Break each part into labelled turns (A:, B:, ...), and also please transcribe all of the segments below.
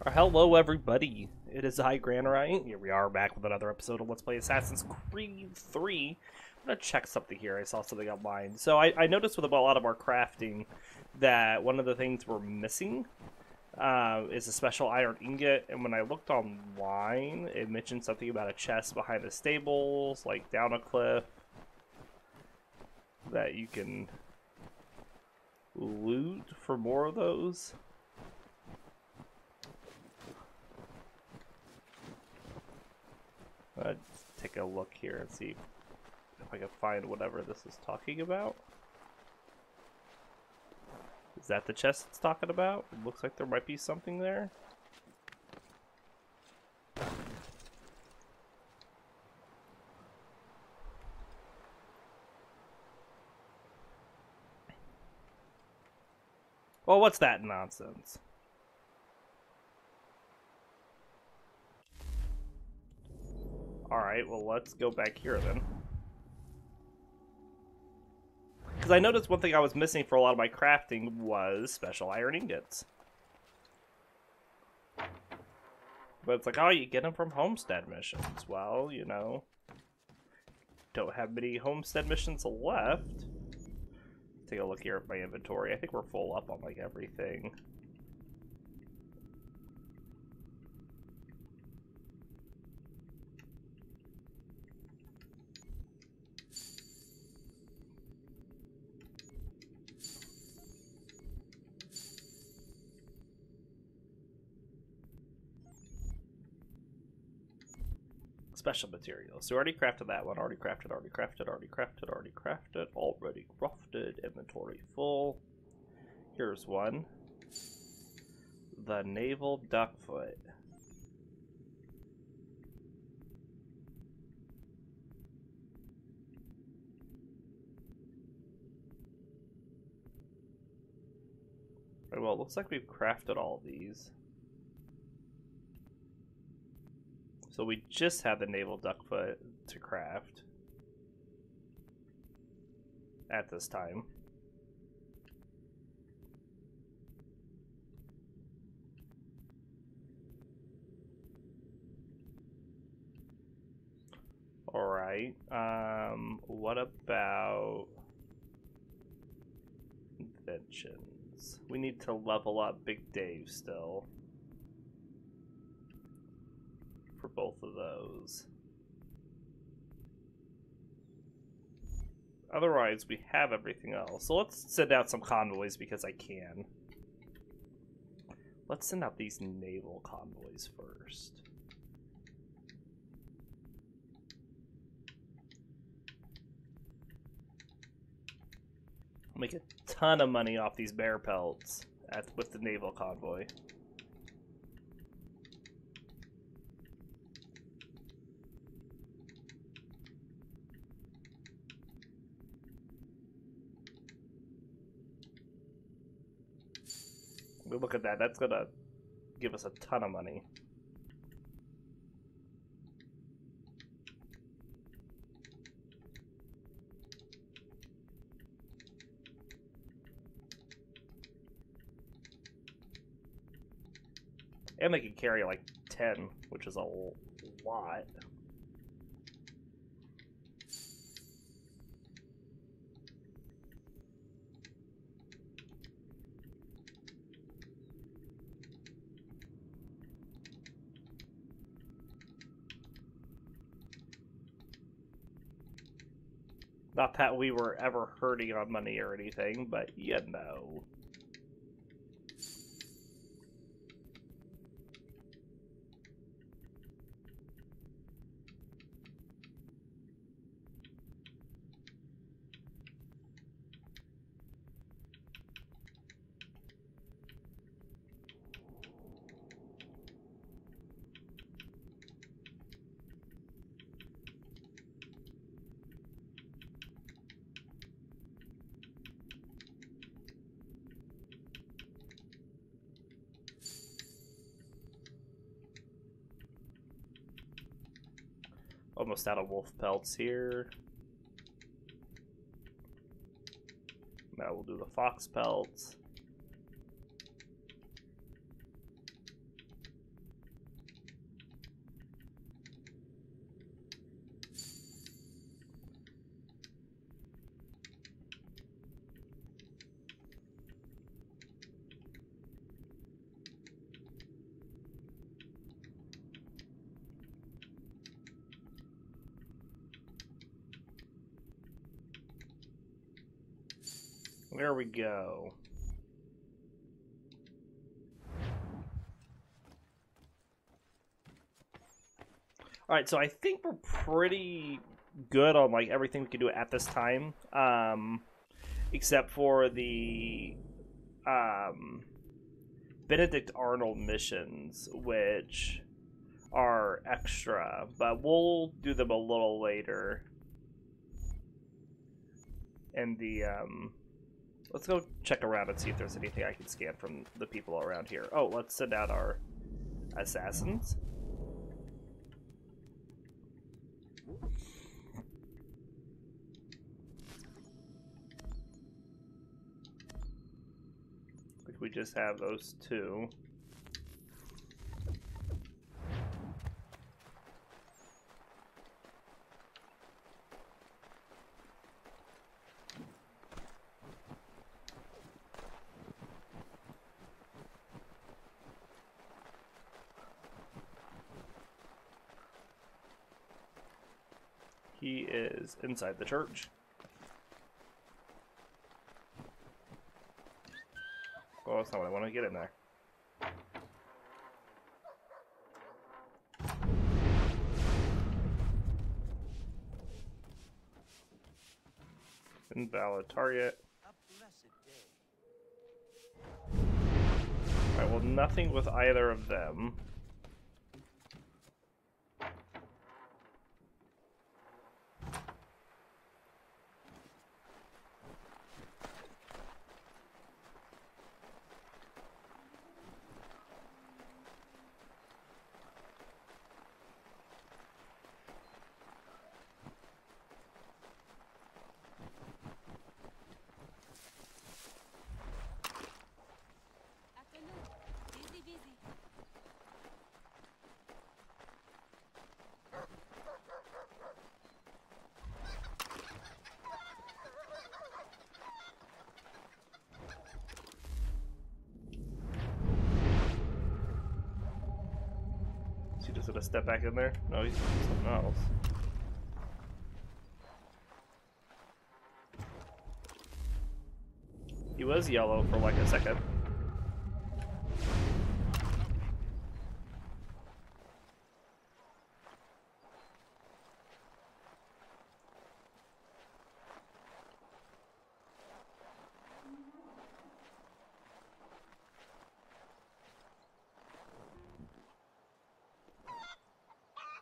A: Hello, everybody. It is I, Granrai. Here we are back with another episode of Let's Play Assassin's Creed 3. I'm going to check something here. I saw something online. So I noticed with a lot of our crafting that one of the things we're missing is a special iron ingot. And when I looked online, it mentioned something about a chest behind the stables, like down a cliff, that you can loot for more of those. Let's take a look here and see if I can find whatever this is talking about. Is that the chest it's talking about? It looks like there might be something there. Well, what's that nonsense? Alright, well, let's go back here then. Because I noticed one thing I was missing for a lot of my crafting was special iron ingots. But it's like, oh, you get them from homestead missions. Well, you know, don't have many homestead missions left. Take a look here at my inventory. I think we're full up on, like, everything. Special materials. So already crafted that one. Already crafted. Inventory full. Here's one. The naval duckfoot. Well, it looks like we've crafted all these. So we just had the naval duckfoot to craft at this time. Alright, what about inventions? We need to level up Big Dave still. For both of those. Otherwise, we have everything else. So let's send out some convoys because I can. Let's send out these naval convoys first. I'll make a ton of money off these bear pelts with the naval convoy. Look at that. That's gonna give us a ton of money. And they can carry like 10, which is a lot. Not that we were ever hurting on money or anything, but you know. Almost out of wolf pelts here. Now we'll do the fox pelts. Where we go? Alright, so I think we're pretty good on like everything we can do at this time. Except for the Benedict Arnold missions, which are extra, but we'll do them a little later. And the let's go check around and see if there's anything I can scan from the people around here. Oh, let's send out our assassins. We just have those two. He is inside the church. Oh, that's not what I want to get in there. Invalid target. Alright, well, nothing with either of them. He just gonna step back in there? No, he's doing something else. He was yellow for like a second.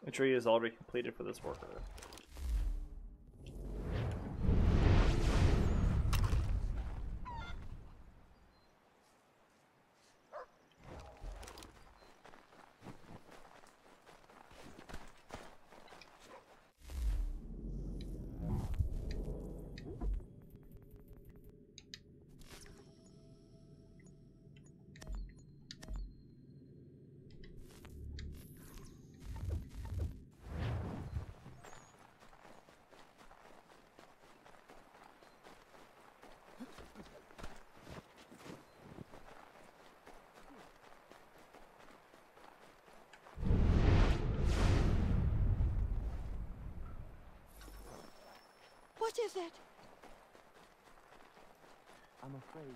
A: Entry is already completed for this worker.
B: What is it? I'm afraid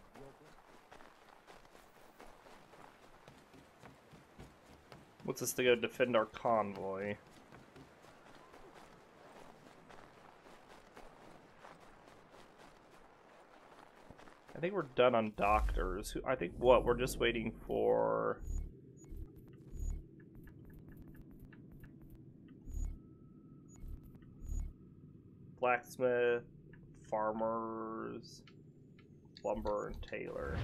A: What's this to go defend our convoy? I think we're done on doctors. I think what we're just waiting for. Blacksmith, farmers, lumber, and tailor.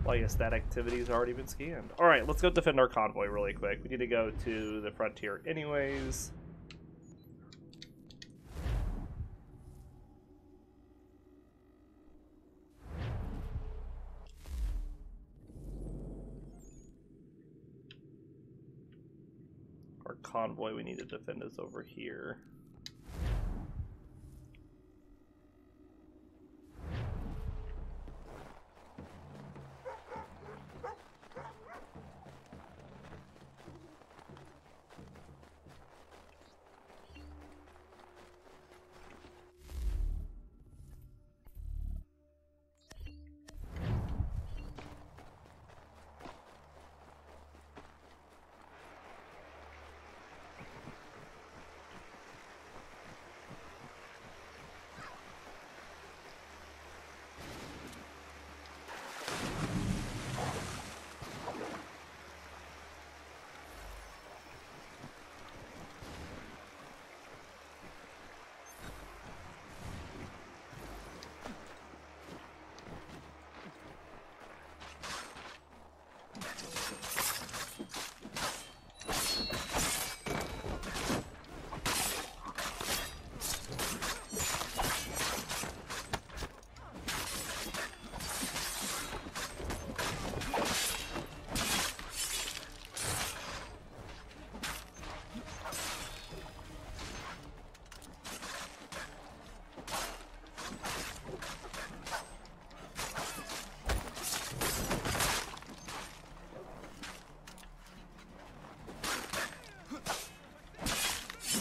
A: Well, I guess that activity's already been scanned. Alright, let's go defend our convoy really quick. We need to go to the frontier anyways. Our convoy we need to defend is over here.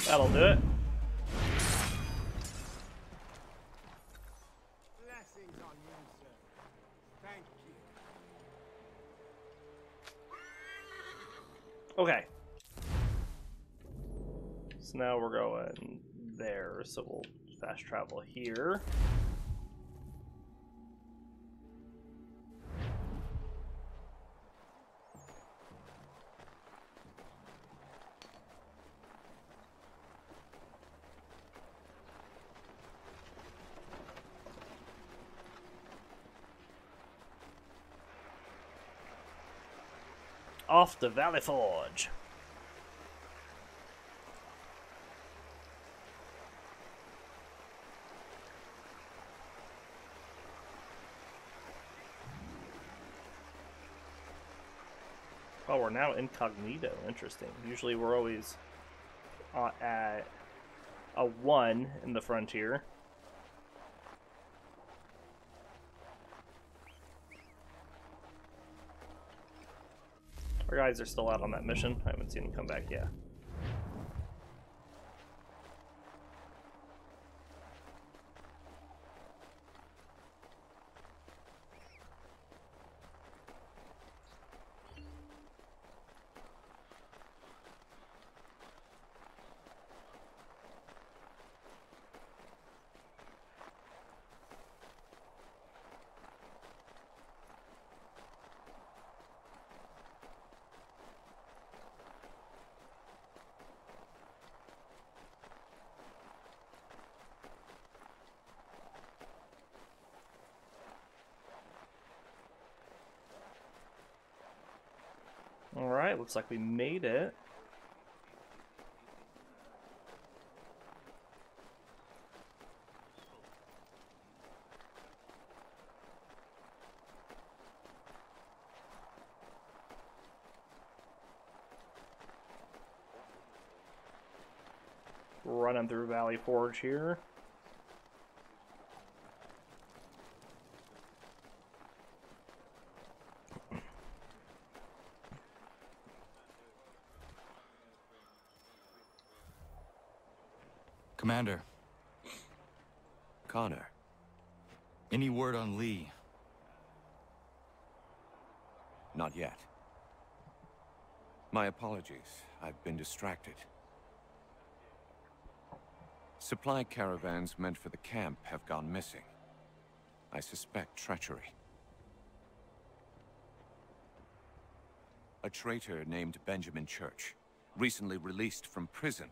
A: That'll do it.
C: Blessings on you, sir. Thank you.
A: Okay. So now we're going there, so we'll fast travel here. Off to Valley Forge. Oh, we're now incognito. Interesting. Usually we're always at a 1 in the frontier. Our guys are still out on that mission. I haven't seen them come back yet. Alright, looks like we made it. Running through Valley Forge here.
D: Commander,
E: Connor,
D: any word on Lee?
E: not yet. My apologies. I've been distracted. Supply caravans meant for the camp have gone missing. I suspect treachery. A traitor named Benjamin Church, recently released from prison,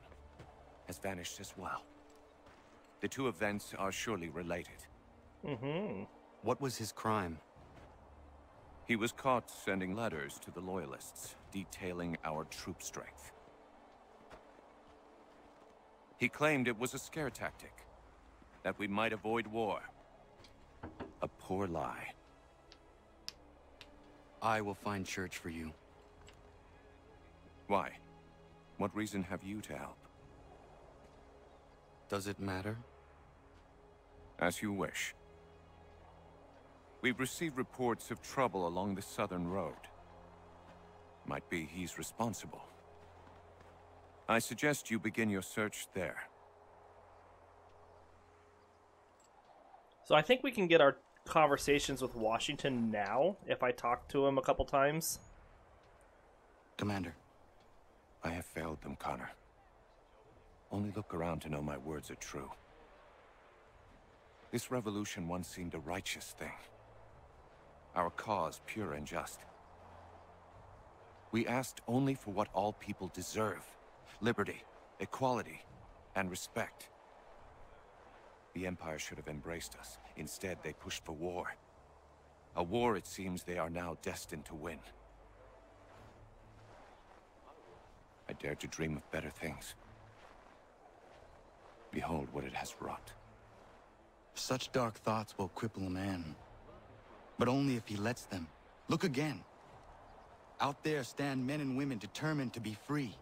E: has vanished as well. The two events are surely related.
F: What was his crime?
E: He was caught sending letters to the Loyalists, detailing our troop strength. He claimed it was a scare tactic, that we might avoid war. A poor lie.
F: I will find Church for you.
E: Why? What reason have you to help?
F: Does it matter?
E: As you wish. We've received reports of trouble along the southern road. Might be he's responsible. I suggest you begin your search there.
A: So I think we can get our conversations with Washington now, if I talk to him a couple times.
F: Commander,
E: I have failed them, Connor. Only look around to know my words are true. This revolution once seemed a righteous thing. Our cause pure and just. We asked only for what all people deserve. Liberty, equality, and respect. The Empire should have embraced us. Instead, they pushed for war. A war, it seems, they are now destined to win. I dared to dream of better things. Behold what it has wrought.
F: such dark thoughts will cripple a man. But only if he lets them. Look again. Out there stand men and women determined to be free.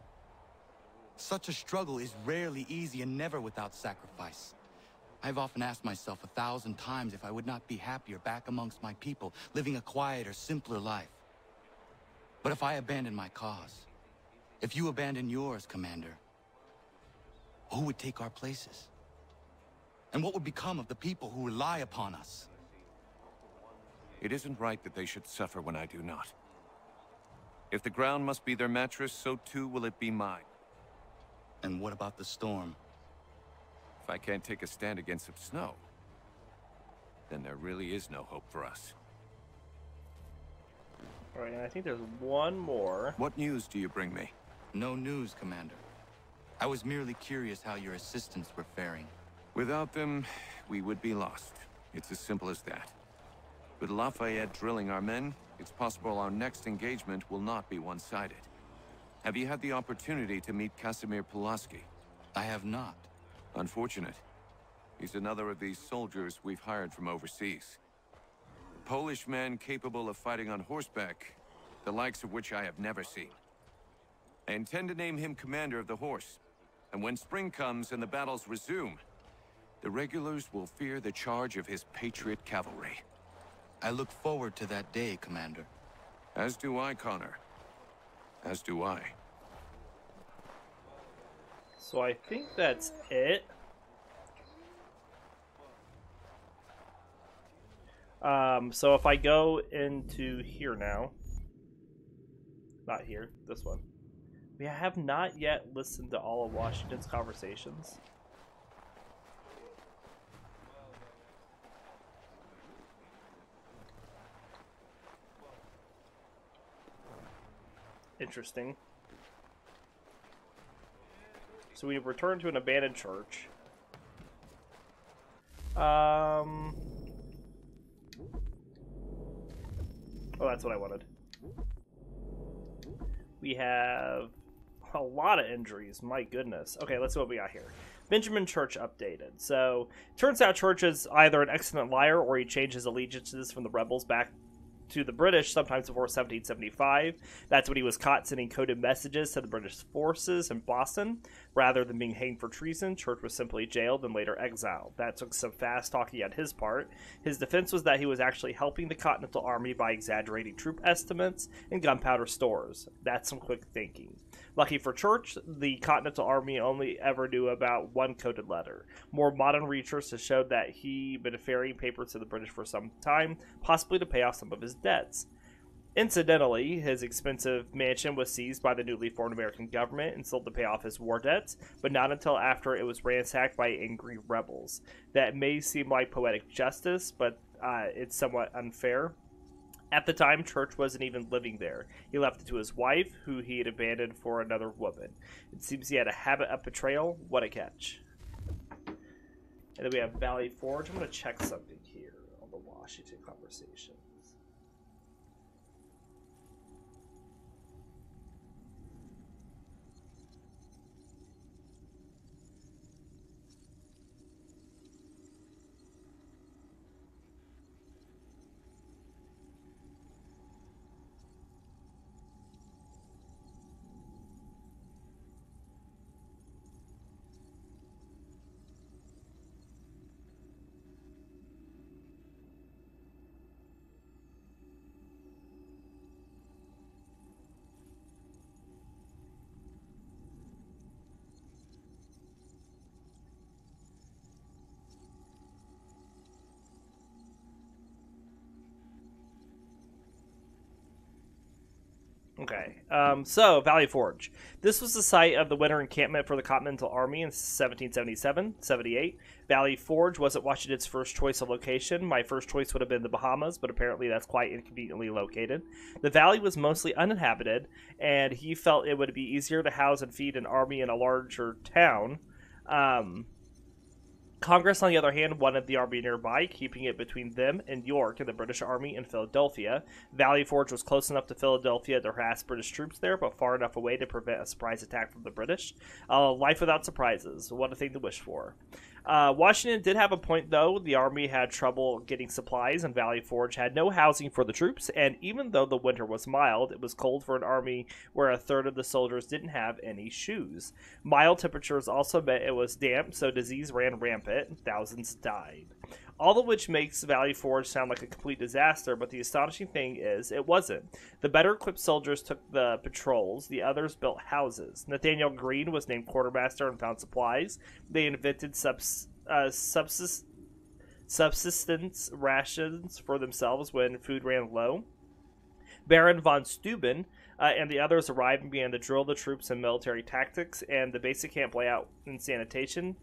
F: Such a struggle is rarely easy and never without sacrifice. I've often asked myself 1,000 times if I would not be happier back amongst my people, living a quieter, simpler life. But if I abandon my cause, if you abandon yours, Commander, who would take our places? And what would become of the people who rely upon us?
E: It isn't right that they should suffer when I do not. If the ground must be their mattress, so too will it be mine.
F: And what about the storm?
E: If I can't take a stand against some snow, then there really is no hope for us.
A: Alright, and I think there's one more.
E: What news do you bring me?
F: No news, Commander. I was merely curious how your assistants were faring.
E: Without them, we would be lost. It's as simple as that. With Lafayette drilling our men, it's possible our next engagement will not be one-sided. Have you had the opportunity to meet Casimir Pulaski?
F: I have not.
E: Unfortunate. He's another of these soldiers we've hired from overseas. A Polish man capable of fighting on horseback, the likes of which I have never seen. I intend to name him commander of the horse, and when spring comes and the battles resume, the regulars will fear the charge of his patriot cavalry.
F: I look forward to that day, Commander.
E: As do I, Connor. As do I.
A: So I think that's it. So if I go into here now, not here, this one. We have not yet listened to all of Washington's conversations. Interesting. So we returned to an abandoned church. Oh, that's what I wanted. We have a lot of injuries. My goodness. Okay, let's see what we got here. Benjamin Church updated. So, turns out Church is either an excellent liar or he changed his allegiances from the rebels back to the British sometimes before 1775. That's when he was caught sending coded messages to the British forces in Boston. Rather than being hanged for treason, Church was simply jailed and later exiled. That took some fast talking on his part. His defense was that he was actually helping the Continental Army by exaggerating troop estimates and gunpowder stores. That's some quick thinking. Lucky for Church, the Continental Army only ever knew about one coded letter. More modern research has showed that he'd been ferrying papers to the British for some time, possibly to pay off some of his debts. Incidentally, his expensive mansion was seized by the newly formed American government and sold to pay off his war debts, but not until after it was ransacked by angry rebels. That may seem like poetic justice, but it's somewhat unfair. At the time, Church wasn't even living there. He left it to his wife, who he had abandoned for another woman. It seems he had a habit of betrayal. What a catch. And then we have Valley Forge. I'm going to check something here on the Washington conversation. Okay, so Valley Forge. This was the site of the winter encampment for the Continental Army in 1777-78. Valley Forge wasn't Washington's first choice of location. My first choice would have been the Bahamas, but apparently that's quite inconveniently located. The valley was mostly uninhabited, and he felt it would be easier to house and feed an army in a larger town. Congress, on the other hand, wanted the army nearby, keeping it between them and York and the British Army in Philadelphia. Valley Forge was close enough to Philadelphia to harass British troops there, but far enough away to prevent a surprise attack from the British. Life without surprises. What a thing to wish for. Washington did have a point, though. The army had trouble getting supplies, and Valley Forge had no housing for the troops, and even though the winter was mild, it was cold for an army where a third of the soldiers didn't have any shoes. Mild temperatures also meant it was damp, so disease ran rampant, and thousands died. All of which makes Valley Forge sound like a complete disaster, but the astonishing thing is, it wasn't. The better equipped soldiers took the patrols, the others built houses. Nathaniel Greene was named quartermaster and found supplies. They invented subsistence rations for themselves when food ran low. Baron von Steuben and the others arrived and began to drill the troops in military tactics and the basic camp layout and sanitation.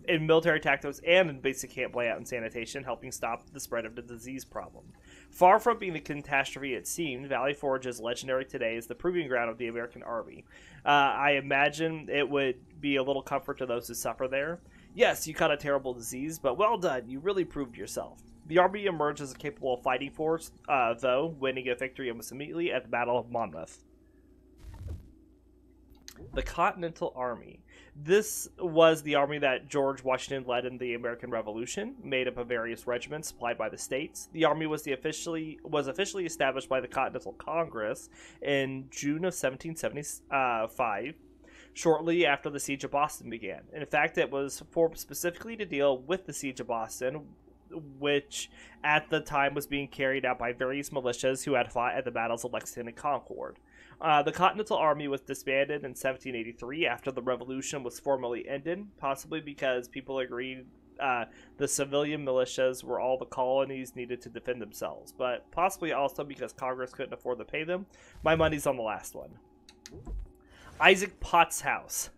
A: In military tactics and in basic camp layout and sanitation, helping stop the spread of the disease problem. Far from being the catastrophe it seemed, Valley Forge is legendary today as the proving ground of the American Army. I imagine it would be a little comfort to those who suffer there. Yes, you caught a terrible disease, but well done, you really proved yourself. The Army emerged as a capable fighting force, though, winning a victory almost immediately at the Battle of Monmouth. The Continental Army. This was the army that George Washington led in the American Revolution, made up of various regiments supplied by the states. The army was officially established by the Continental Congress in June of 1775, shortly after the Siege of Boston began. In fact, it was formed specifically to deal with the Siege of Boston, which at the time was being carried out by various militias who had fought at the battles of Lexington and Concord. The Continental Army was disbanded in 1783 after the Revolution was formally ended, possibly because people agreed the civilian militias were all the colonies needed to defend themselves, but possibly also because Congress couldn't afford to pay them. My money's on the last one. Isaac Potts House.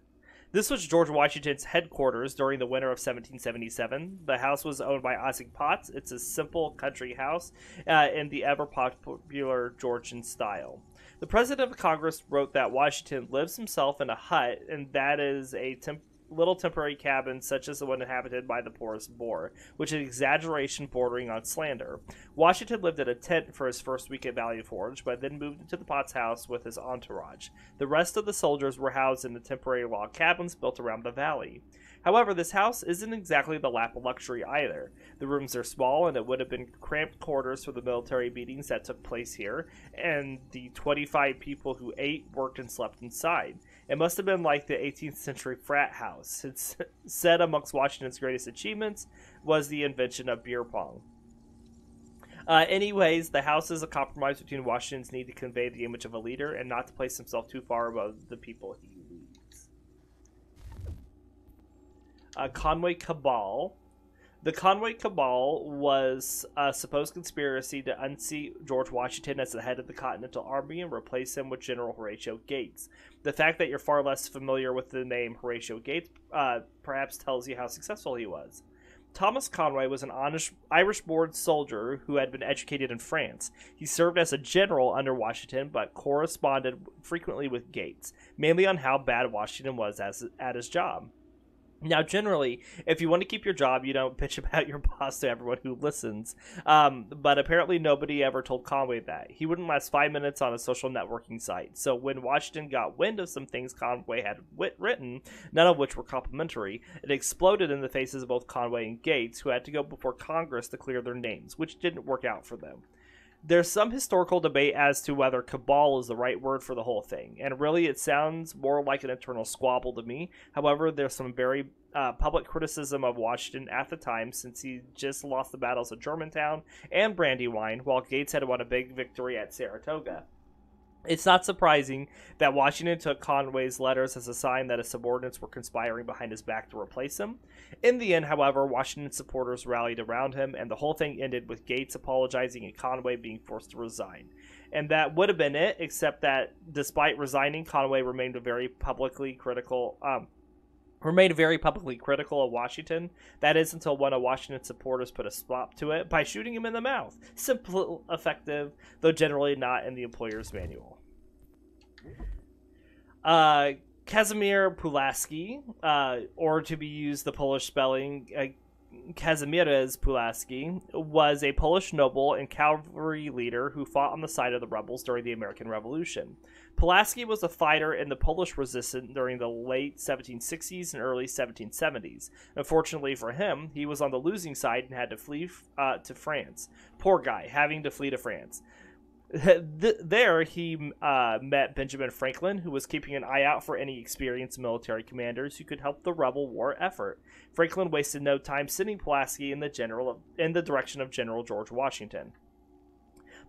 A: This was George Washington's headquarters during the winter of 1777. The house was owned by Isaac Potts. It's a simple country house in the ever-popular Georgian style. The President of Congress wrote that Washington lives himself in a hut, and that is a little temporary cabin such as the one inhabited by the poorest boor, which is exaggeration bordering on slander. Washington lived in a tent for his first week at Valley Forge, but then moved into the Potts house with his entourage. The rest of the soldiers were housed in the temporary log cabins built around the valley. However, this house isn't exactly the lap of luxury either. The rooms are small, and it would have been cramped quarters for the military meetings that took place here, and the 25 people who ate, worked, and slept inside. It must have been like the 18th century frat house. It's said amongst Washington's greatest achievements was the invention of beer pong. Anyways, the house is a compromise between Washington's need to convey the image of a leader and not to place himself too far above the people he leads. Conway Cabal. The Conway Cabal was a supposed conspiracy to unseat George Washington as the head of the Continental Army and replace him with General Horatio Gates. The fact that you're far less familiar with the name Horatio Gates perhaps tells you how successful he was. Thomas Conway was an Irish-born soldier who had been educated in France. He served as a general under Washington, but corresponded frequently with Gates, mainly on how bad Washington was at his job. Now, generally, if you want to keep your job, you don't bitch about your boss to everyone who listens. But apparently nobody ever told Conway that. He wouldn't last 5 minutes on a social networking site. So when Washington got wind of some things Conway had written, none of which were complimentary, it exploded in the faces of both Conway and Gates, who had to go before Congress to clear their names, which didn't work out for them. There's some historical debate as to whether cabal is the right word for the whole thing, and really it sounds more like an internal squabble to me. However, there's some very public criticism of Washington at the time, since he just lost the battles of Germantown and Brandywine, while Gates had won a big victory at Saratoga. It's not surprising that Washington took Conway's letters as a sign that his subordinates were conspiring behind his back to replace him. In the end, however, Washington's supporters rallied around him, and the whole thing ended with Gates apologizing and Conway being forced to resign. And that would have been it, except that despite resigning, Conway remained very publicly critical of Washington. That is, until one of Washington's supporters put a stop to it by shooting him in the mouth. Simple, effective, though generally not in the employer's manual. Casimir Pulaski, or to be used the Polish spelling, Kazimierz Pulaski, was a Polish noble and cavalry leader who fought on the side of the rebels during the American Revolution. Pulaski was a fighter in the Polish resistance during the late 1760s and early 1770s. Unfortunately for him, he was on the losing side and had to flee to France. Poor guy, having to flee to France. There, he met Benjamin Franklin, who was keeping an eye out for any experienced military commanders who could help the rebel war effort. Franklin wasted no time sending Pulaski in the direction of General George Washington.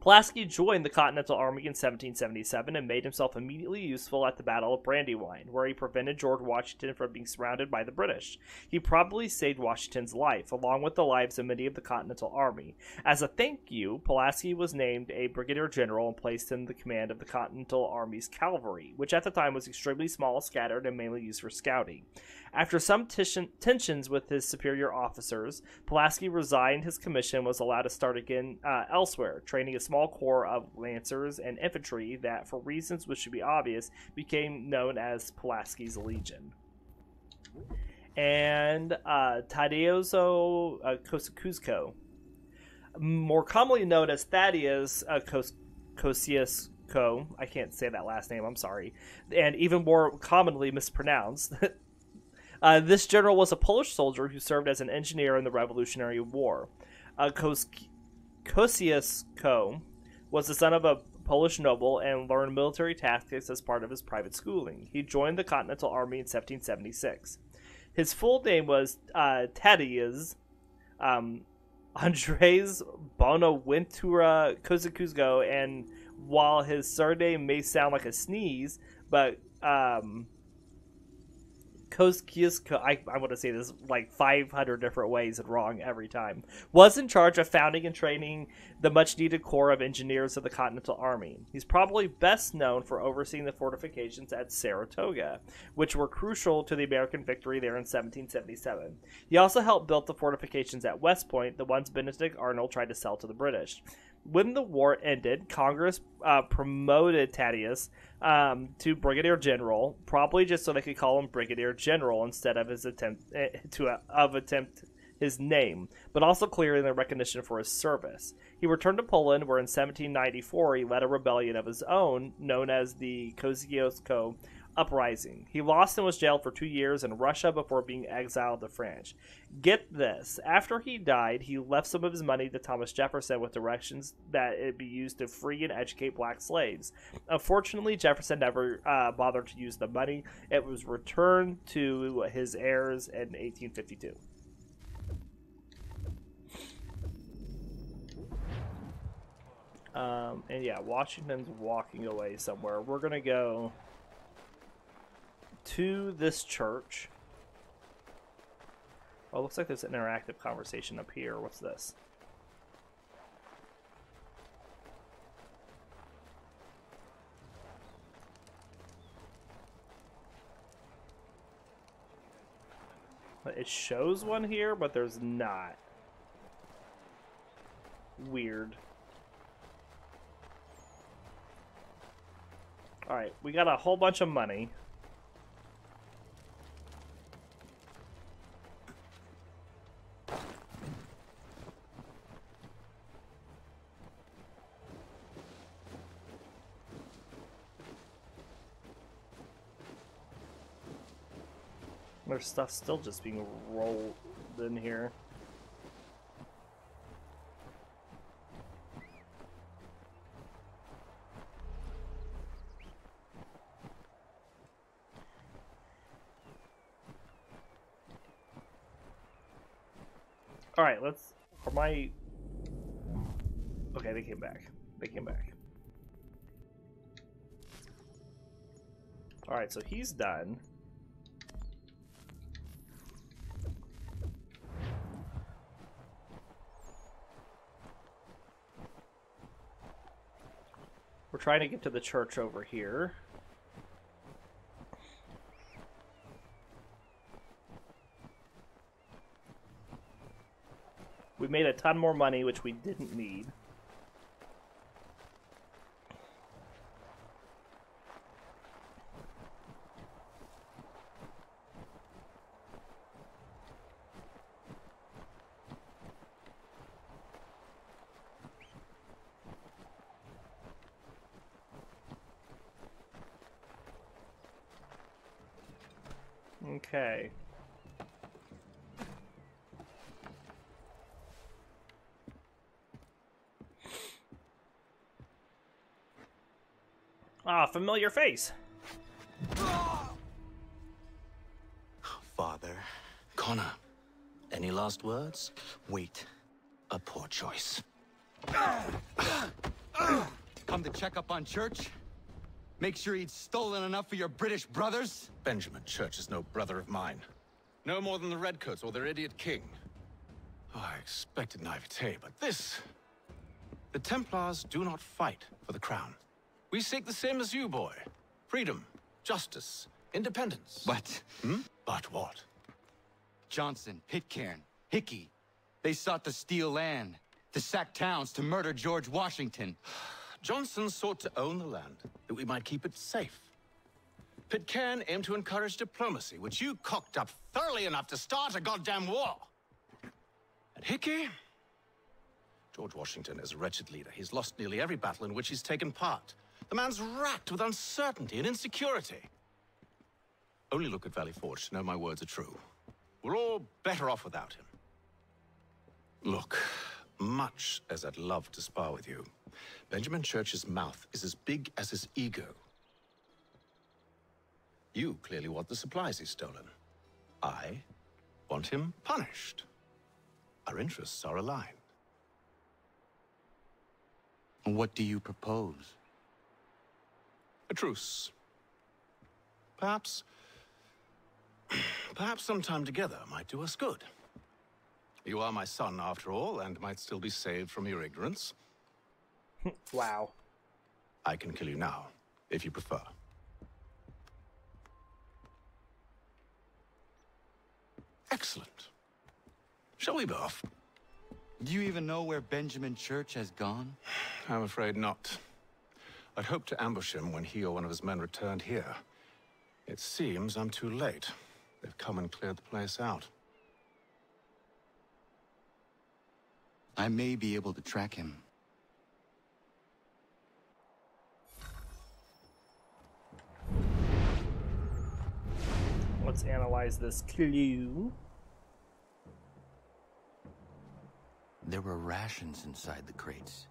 A: Pulaski joined the Continental Army in 1777 and made himself immediately useful at the Battle of Brandywine, where he prevented George Washington from being surrounded by the British. He probably saved Washington's life, along with the lives of many of the Continental Army. As a thank you, Pulaski was named a brigadier general and placed in the command of the Continental Army's cavalry, which at the time was extremely small, scattered, and mainly used for scouting. After some tensions with his superior officers, Pulaski resigned his commission and was allowed to start again elsewhere, training a small corps of lancers and infantry that, for reasons which should be obvious, became known as Pulaski's Legion. And Tadeusz Kosciuszko, more commonly known as Thaddeus Kosciuszko, I can't say that last name, I'm sorry, and even more commonly mispronounced. This general was a Polish soldier who served as an engineer in the Revolutionary War. Kosciuszko was the son of a Polish noble and learned military tactics as part of his private schooling. He joined the Continental Army in 1776. His full name was Tadeusz Andrzej Bonaventura Kosciuszko, and while his surname may sound like a sneeze, but Kosciuszko, I want to say this like 500 different ways and wrong every time, was in charge of founding and training the much-needed corps of engineers of the Continental Army. He's probably best known for overseeing the fortifications at Saratoga, which were crucial to the American victory there in 1777. He also helped build the fortifications at West Point, the ones Benedict Arnold tried to sell to the British. When the war ended, Congress promoted Thaddeus to brigadier general, probably just so they could call him brigadier general instead of his attempt his name, but also clearing the recognition for his service. He returned to Poland, where in 1794 he led a rebellion of his own, known as the Kosciuszko Uprising. He lost and was jailed for 2 years in Russia before being exiled to France. Get this, after he died, he left some of his money to Thomas Jefferson with directions that it be used to free and educate black slaves. Unfortunately, Jefferson never bothered to use the money. It was returned to his heirs in 1852. And yeah, Washington's walking away somewhere. We're going to go to this church. Oh, looks like there's an interactive conversation up here. What's this? It shows one here, but there's not. Weird. Alright, we got a whole bunch of money. There's stuff still just being rolled in here. Alright, let's... Are my... Okay, they came back. They came back. Alright, so he's done. We're trying to get to the church over here. We made a ton more money, which we didn't need. Okay. Ah, familiar face.
F: Father.
G: Connor, any last words?
F: Wait.
G: A poor choice.
F: Come to check up on Church? Make sure he'd stolen enough for your British brothers?
G: Benjamin Church is no brother of mine. No more than the Redcoats or their idiot king. Oh, I expected naivete, but this... The Templars do not fight for the crown. We seek the same as you, boy. Freedom, justice, independence.
F: But
G: But what?
F: Johnson, Pitcairn, Hickey, they sought to steal land, to sack towns, to murder George Washington.
G: Johnson sought to own the land, that we might keep it safe. Pitcairn aimed to encourage diplomacy, which you cocked up thoroughly enough to start a goddamn war. And Hickey? George Washington is a wretched leader. He's lost nearly every battle in which he's taken part. The man's racked with uncertainty and insecurity. Only look at Valley Forge to know my words are true. We're all better off without him. Look, much as I'd love to spar with you, Benjamin Church's mouth is as big as his ego. You clearly want the supplies he's stolen. I want him punished. Our interests are aligned.
F: What do you propose?
G: A truce. Perhaps some time together might do us good. You are my son, after all, and might still be saved from your ignorance.
A: Wow.
G: I can kill you now, if you prefer. Excellent. Shall we be off?
F: Do you even know where Benjamin Church has gone?
G: I'm afraid not. I'd hoped to ambush him when he or one of his men returned here. It seems I'm too late. They've come and cleared the place out.
F: I may be able to track him.
A: Let's analyze this clue.
F: There were rations inside the crates.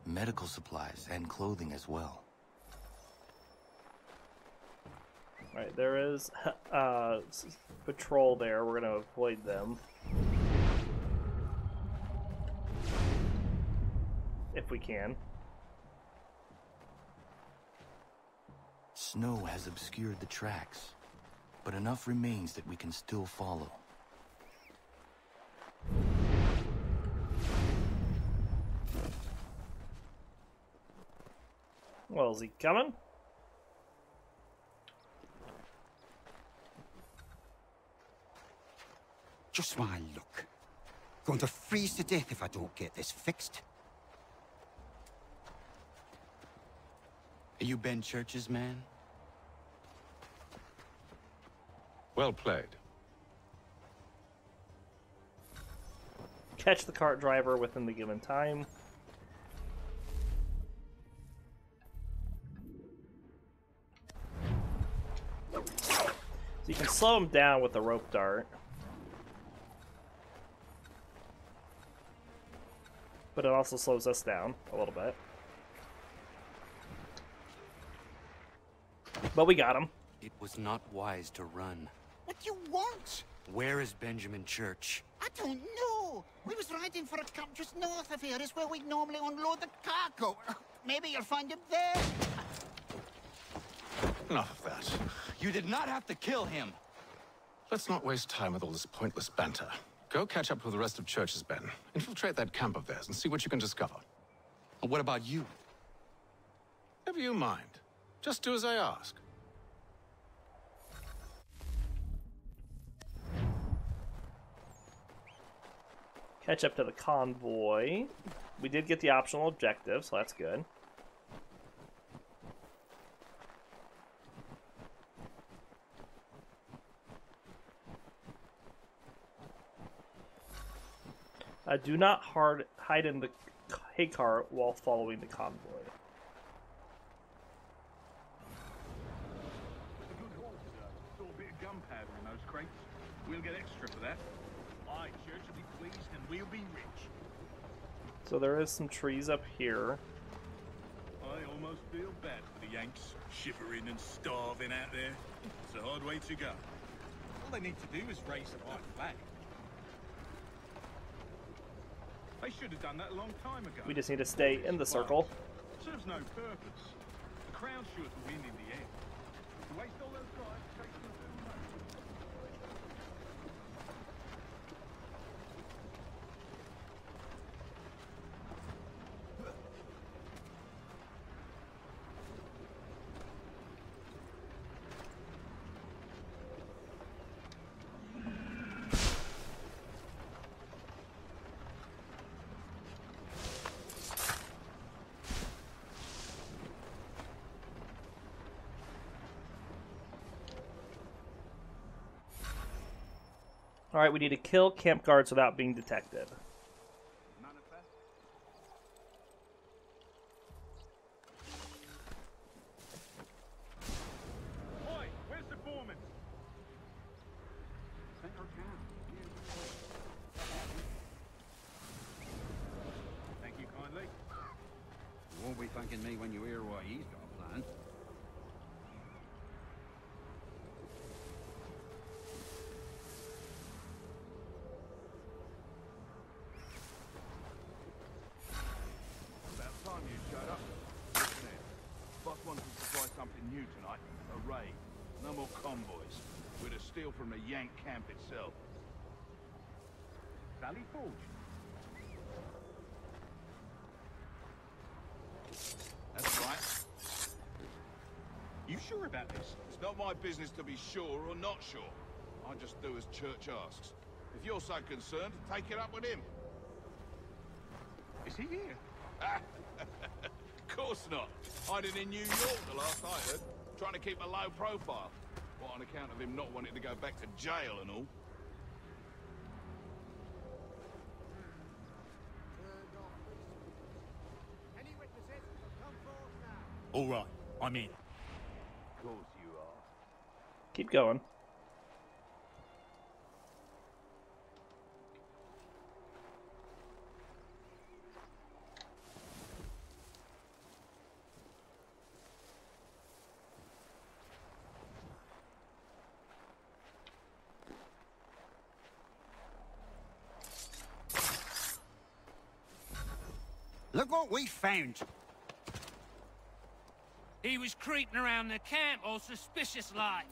F: Medical supplies and clothing as well.
A: Right, there is patrol there. We're gonna avoid them. If we can.
F: Snow has obscured the tracks, but enough remains that we can still follow.
A: Well, is he coming?
C: Just my luck. Going to freeze to death if I don't get this fixed.
F: Are you Ben Church's man?
G: Well played.
A: Catch the cart driver within the given time. So you can slow him down with the rope dart. But it also slows us down a little bit. But we got him.
F: It was not wise to run.
C: What do you want?
F: Where is Benjamin Church?
C: I don't know. We was riding for a camp just north of here. It's where we normally unload the cargo. Maybe you'll find him there.
G: Enough of that.
F: You did not have to kill him.
G: Let's not waste time with all this pointless banter. Go catch up with the rest of Church's men. Infiltrate that camp of theirs and see what you can discover.
F: And what about you?
G: Never you mind. Just do as I ask.
A: Catch up to the convoy. We did get the optional objective, so that's good. Do not hide in the hay cart while following the convoy.
H: A good haul, sir. Saw a bit of gunpowder in those crates. We'll get extra for that. Aye, Church will be pleased and we'll be rich.
A: So there is some trees up here.
H: I almost feel bad for the Yanks, shivering and starving out there. It's a hard way to go. All they need to do is raise a white flag. They should have done that a long time ago.
A: We just need to stay in the circle.
H: Serves no purpose. The crown's sure to win in the end. To waste all those guys chasing the
A: Alright, we need to kill camp guards without being detected.
H: Oi, where's the foreman? Thank you kindly.
I: You won't be thanking me when you hear what he's got planned.
H: About time you showed up. Listen here. Boss wants to try something new tonight. A raid. No more convoys. We're to steal from the Yank camp itself. Valley Forge. That's right. You sure about this?
J: It's not my business to be sure or not sure. I just do as Church asks. If you're so concerned, take it up with him.
H: Is he here?
J: Of course not. Hiding in New York the last I heard. Trying to keep a low profile. What, on account of him not wanting to go back to jail and all?
H: All right, I'm in. Of course you are.
A: Keep going.
C: Look what we found.
K: He was creeping around the camp all suspicious-like.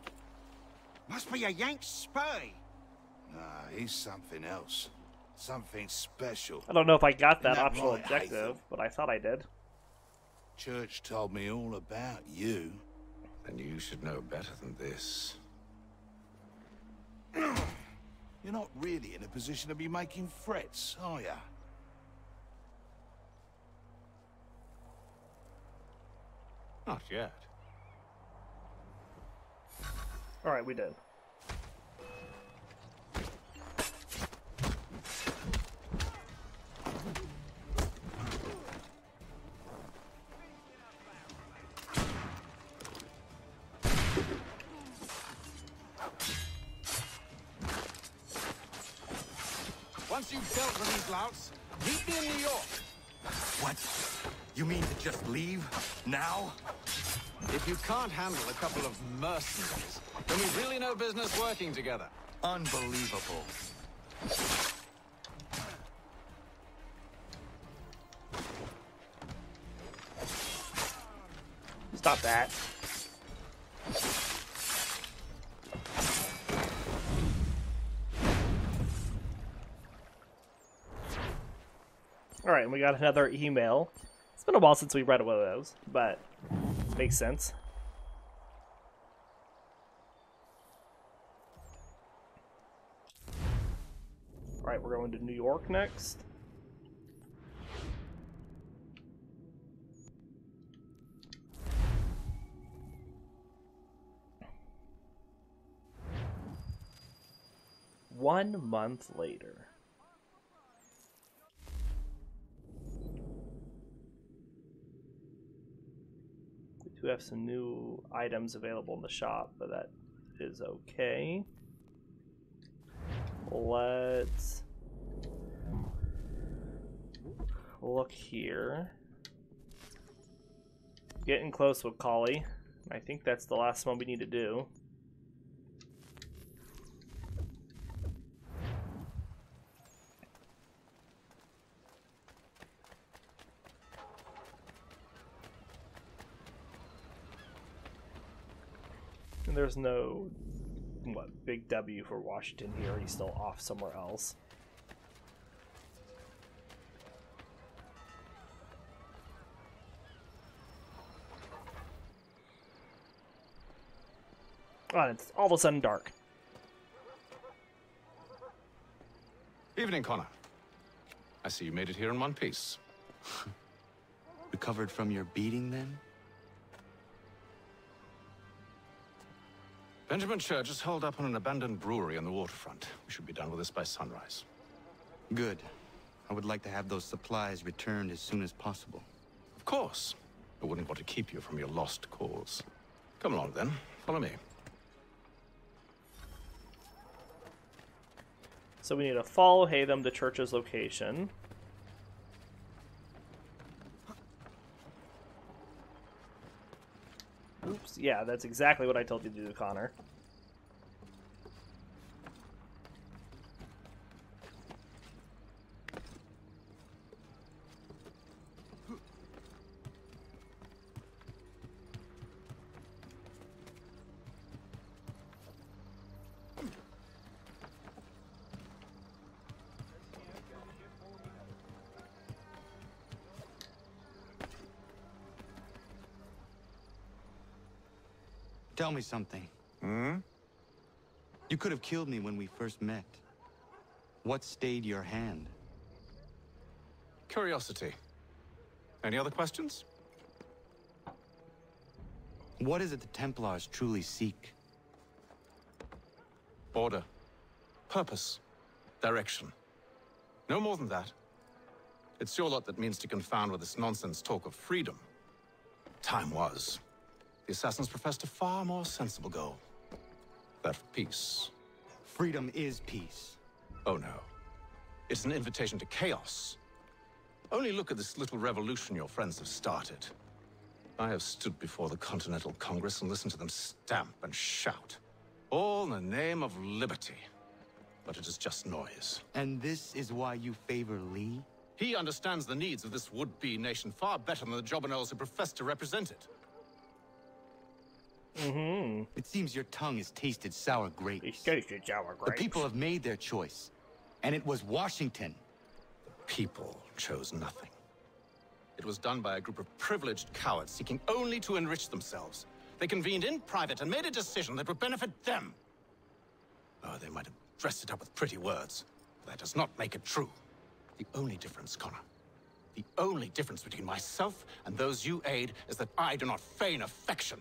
C: Must be a Yank spy.
J: Nah, he's something else. Something special.
A: I don't know if I got that
J: Isn't that
A: optional
J: right,
A: objective,
J: Hatham?
A: but I thought I did.
J: Church told me all about you.
G: And you should know better than this.
J: You're not really in a position to be making threats, are ya?
G: Not yet.
A: Alright, we did.
G: Once you've dealt with these louts, meet me in New York.
F: What? You mean to just leave? Now?
G: If you can't handle a couple of mercenaries, then we've really no business working together.
F: Unbelievable.
A: Stop that. got another email. It's been a while since we read one of those, but makes sense. Alright, we're going to New York next. One month later. We do have some new items available in the shop, but that is okay. Let's look here. Getting close with Collie. I think that's the last one we need to do. And there's no, big W for Washington here. He's still off somewhere else. Oh, and it's all of a sudden dark.
G: Evening, Connor. I see you made it here in one piece.
F: Recovered from your beating, then?
G: Benjamin Church is holed up on an abandoned brewery on the waterfront. We should be done with this by sunrise.
F: Good. I would like to have those supplies returned as soon as possible.
G: Of course. I wouldn't want to keep you from your lost cause. Come along, then. Follow me.
A: So we need to follow Hatham to Church's location. Oops, yeah, that's exactly what I told you to do, Connor.
F: Tell me something.
E: Hmm?
F: You could have killed me when we first met. What stayed your hand?
G: Curiosity. Any other questions?
F: What is it the Templars truly seek?
G: Order. Purpose. Direction. No more than that. It's your lot that means to confound with this nonsense talk of freedom. Time was. The Assassins professed a far more sensible goal. That of peace.
F: Freedom is peace.
G: Oh no. It's an invitation to chaos. Only look at this little revolution your friends have started. I have stood before the Continental Congress and listened to them stamp and shout. All in the name of liberty. But it is just noise.
F: And this is why you favor Lee?
G: He understands the needs of this would-be nation far better than the jobberknolls who profess to represent it.
A: Mm-hmm.
F: It seems your tongue has tasted sour grapes.
A: It's tasted sour grapes.
F: The people have made their choice. And it was Washington.
G: The people chose nothing. It was done by a group of privileged cowards seeking only to enrich themselves. They convened in private and made a decision that would benefit them. Oh, they might have dressed it up with pretty words. But that does not make it true. The only difference, Connor, the only difference between myself and those you aid is that I do not feign affection.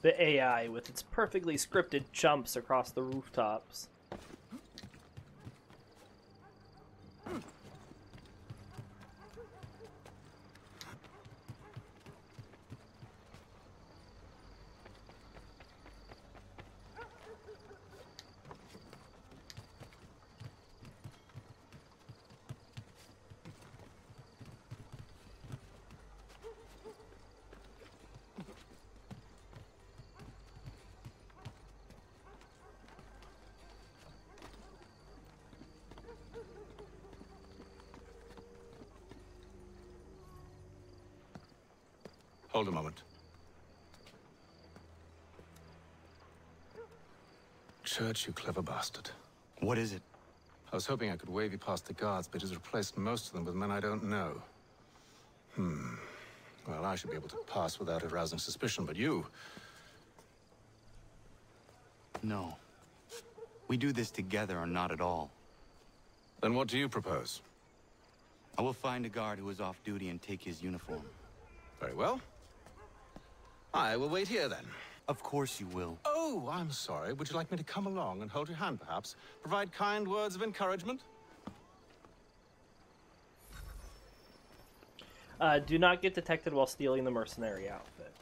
A: The AI with its perfectly scripted jumps across the rooftops.
G: Hold a moment. Church, you clever bastard.
F: What is it?
G: I was hoping I could wave you past the guards, but he's replaced most of them with men I don't know. Well, I should be able to pass without arousing suspicion, but you...
F: No. We do this together or not at all.
G: Then what do you propose?
F: I will find a guard who is off duty and take his uniform.
G: Very well. I will wait here, then.
F: Of course you will.
G: Oh, I'm sorry. Would you like me to come along and hold your hand, perhaps? Provide kind words of encouragement?
A: Do not get detected while stealing the mercenary outfit.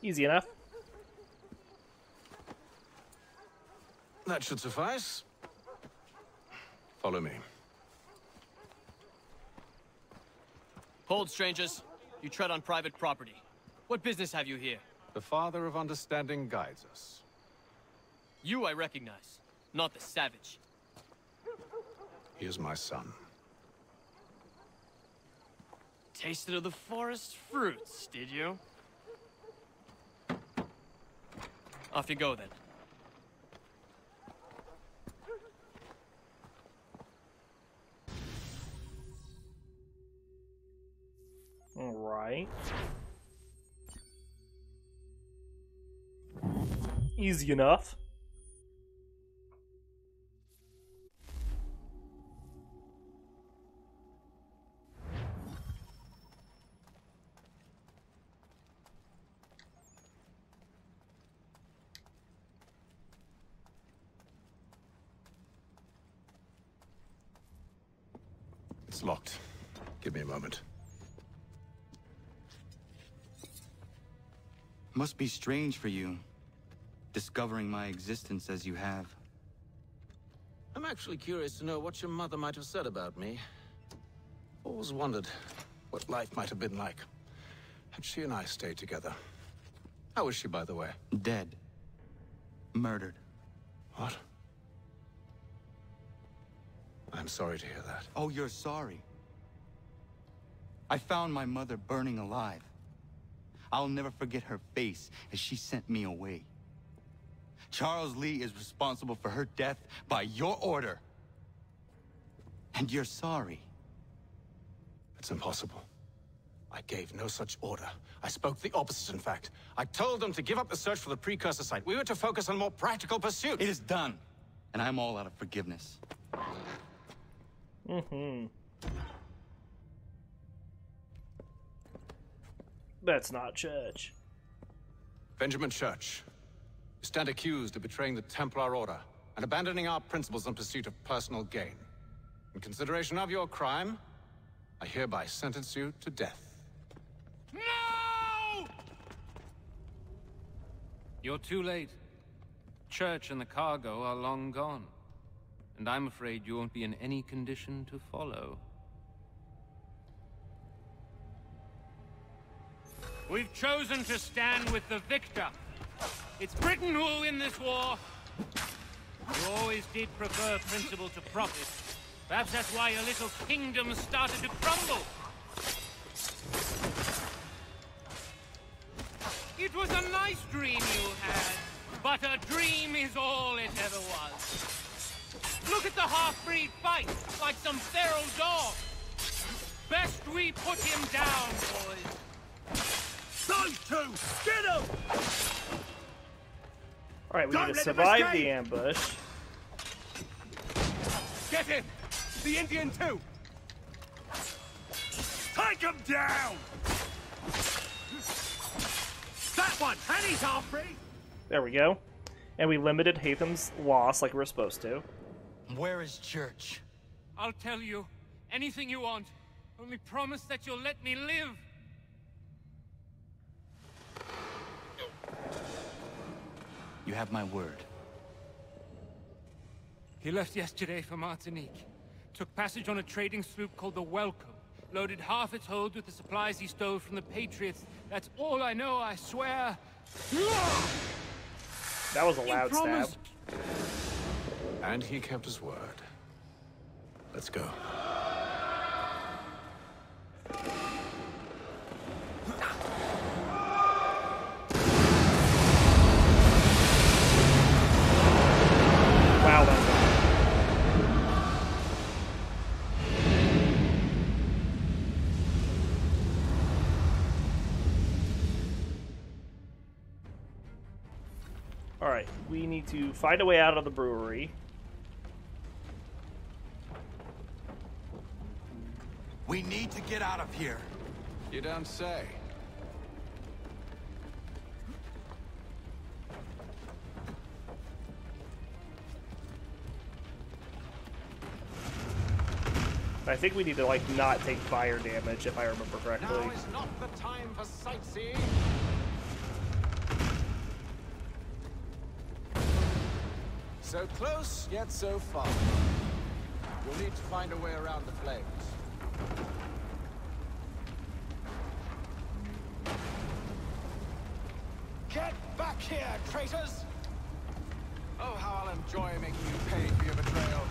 A: Easy enough.
G: That should suffice. Follow me.
L: Hold, strangers. You tread on private property. What business have you here?
G: The Father of Understanding guides us.
L: You I recognize, not the savage.
G: He is my son.
L: Tasted of the forest fruits, did you? Off you go, then.
A: All right. Easy enough.
G: It's locked. Give me a moment.
F: Must be strange for you, discovering my existence as you have.
G: I'm actually curious to know what your mother might have said about me. Always wondered what life might have been like had she and I stayed together. How is she, by the way?
F: Dead. Murdered.
G: What? I'm sorry to hear that.
F: Oh, you're sorry. I found my mother burning alive. I'll never forget her face as she sent me away. Charles Lee is responsible for her death by your order. And you're sorry.
G: It's impossible. I gave no such order. I spoke the opposite, in fact. I told them to give up the search for the precursor site. We were to focus on more practical pursuits.
F: It is done. And I'm all out of forgiveness.
A: That's not Church.
G: Benjamin Church. You stand accused of betraying the Templar Order and abandoning our principles in pursuit of personal gain. In consideration of your crime, I hereby sentence you to death.
K: No! You're too late. Church and the cargo are long gone. And I'm afraid you won't be in any condition to follow. We've chosen to stand with the victor. It's Britain who will win this war. You always did prefer principle to profit. Perhaps that's why your little kingdom started to crumble. It was a nice dream you had, but a dream is all it ever was. Look at the half-breed fight, like some feral dog. Best we put him down, boys.
H: Those two! Get him!
A: Alright, we need to survive the ambush.
K: Get
J: Get him! The Indian too! Take him down! That one! And he's half free!
A: There we go. And we limited Hatham's loss like we were supposed to.
F: Where is Church?
K: I'll tell you. Anything you want. Only promise that you'll let me live.
F: You have my word.
K: He left yesterday for Martinique. Took passage on a trading sloop called the Welcome. Loaded half its hold with the supplies he stole from the Patriots. That's all I know, I swear.
A: That was a loud stab.
G: And he kept his word. Let's go.
A: Wow, that's Alright, we need to find a way out of the brewery.
F: We need to get out of here.
G: You don't say.
A: I think we need to, like, not take fire damage, if I remember correctly.
G: Now is not the time for sightseeing. So close, yet so far. You'll need to find a way around the flames. Get back here, traitors! Oh, how I'll enjoy making you pay for your betrayal.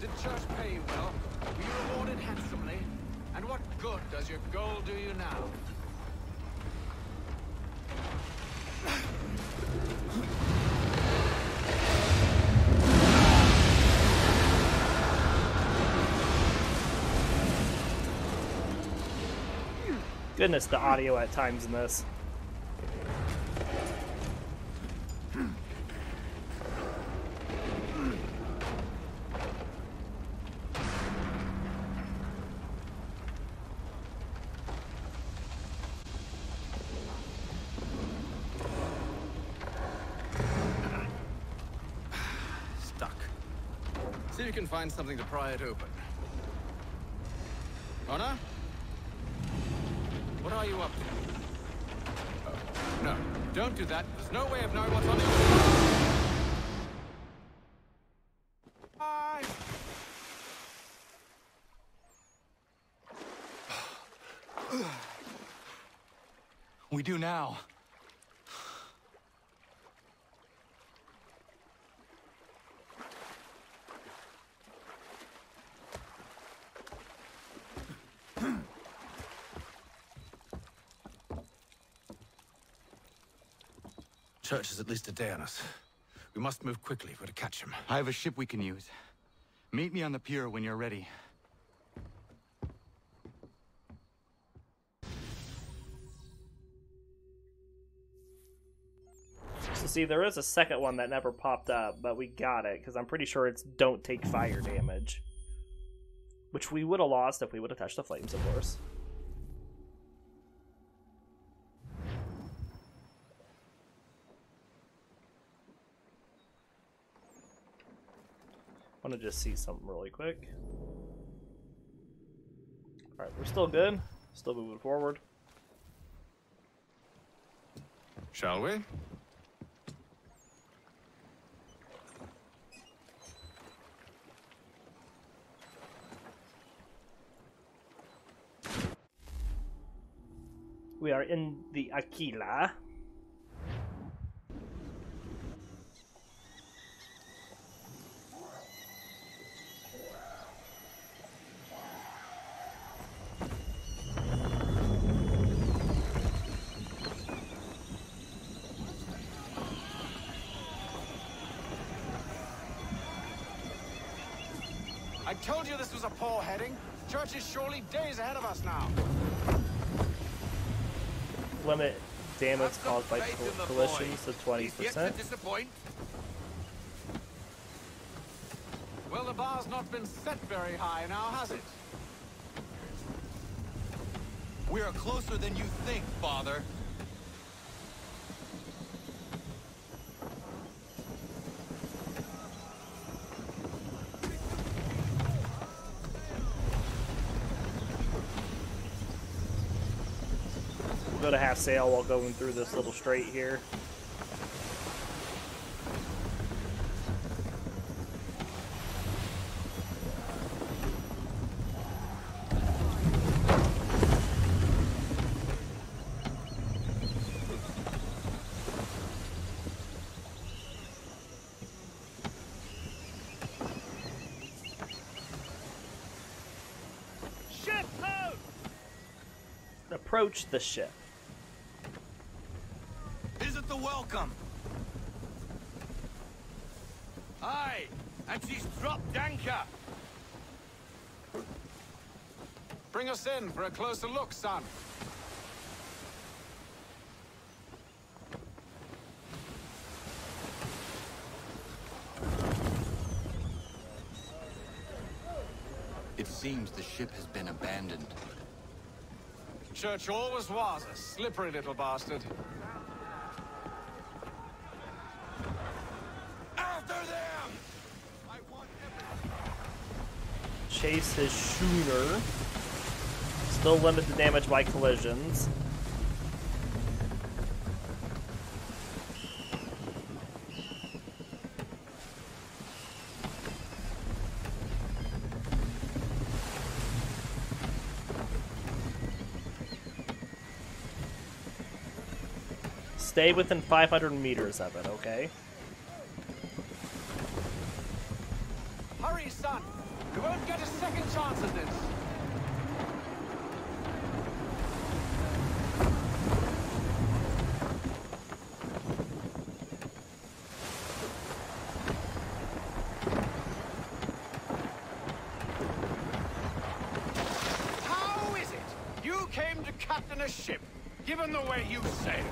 G: Did Church pay you well? Were you rewarded handsomely? And what good does your gold do you now?
A: Goodness, the audio at times in this.
G: Stuck. See if you can find something to pry it open. Honor? What are you up to? Oh, no, don't do that. There's no way of knowing what's on the other side.
F: We do now.
G: Church is at least a day on us. We must move quickly if we're to catch him.
F: I have a ship we can use. Meet me on the pier when you're ready.
A: So see, there is a second one that never popped up, but we got it, because I'm pretty sure it's don't take fire damage. Which we would have lost if we would have touched the flames, of course. I want to just see something really quick. Alright, we're still good. Still moving forward.
G: Shall we?
A: We are in the Aquila.
G: I told you this was a poor heading. Church is surely days ahead of us now.
A: Limit damage caused by collisions to 20%.
G: bar's not been set very high now, has it?
F: We are closer than you think, Father.
A: We'll go to half sail while going through this little strait here. Approach the ship.
F: Isn't the welcome?
J: Aye, and she's dropped anchor.
G: Bring us in for a closer look, son.
F: It seems the ship has been abandoned.
G: Church always was a slippery little bastard.
J: After them!
A: Chase his schooner. Still limited damage by collisions. Stay within 500 meters of it, okay?
G: Hurry, son! We won't get a second chance at this! How is it you came to captain a ship, given the way you sailed?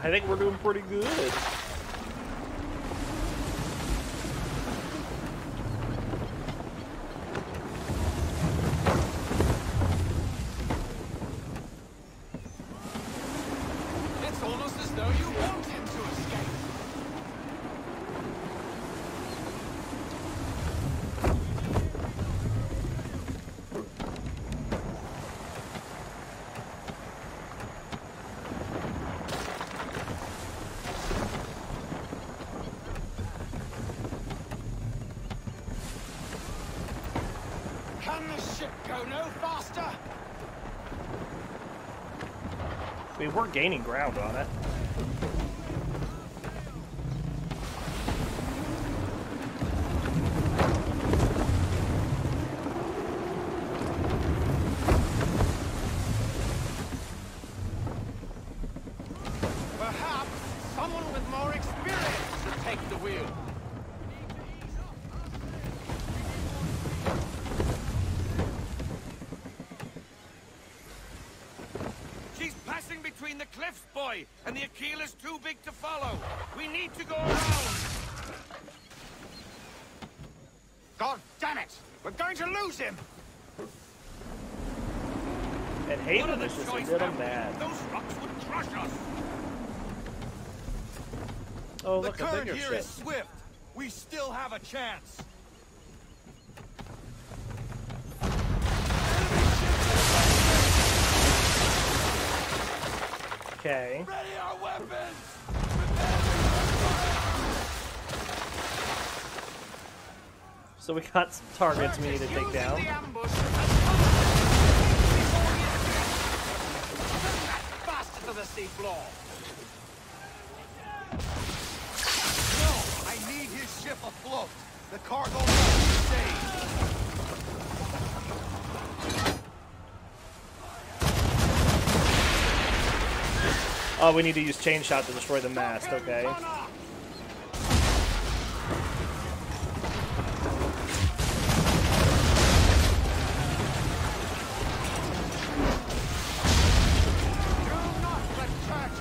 A: I think we're doing pretty good.
G: It's almost as though you want him to escape. Can the ship go no faster?
A: I mean, we're gaining ground on it.
G: Perhaps someone with more experience should take the wheel.
J: She's passing between the cliffs, boy, and the Aquila's too big to follow. We need to go around.
G: God damn it! We're going to lose him!
A: And Haven is just a little mad.
J: Those rocks would crush us.
A: Oh,
F: The
A: look, a
F: current
A: bigger
F: here
A: ship.
F: is swift. We still have a chance.
A: Okay.
J: Ready our weapons!
A: So we got some targets we need to take down.
G: The ambush faster to the seafloor.
F: No, I need his ship afloat. The cargo must be saved.
A: Oh, we need to use chain shot to destroy the mast, okay.
G: Do not let Church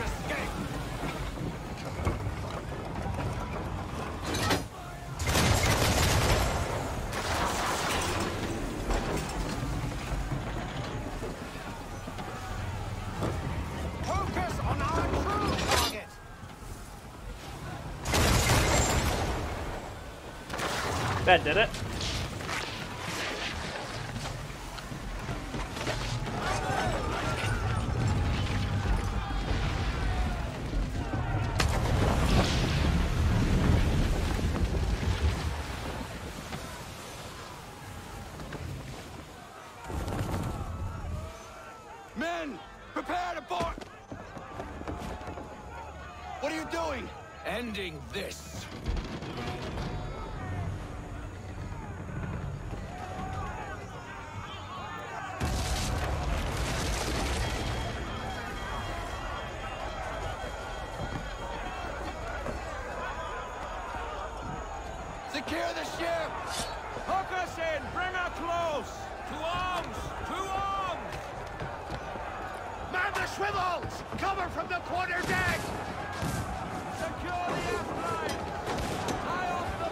A: That did it.
F: Men, prepare to board! What are you doing?
G: Ending this.
F: Secure the ship!
J: Hook us in! Bring her close! To arms! To arms!
G: Man the swivels! Cover from the quarter deck!
J: Secure the aft line! Tie off the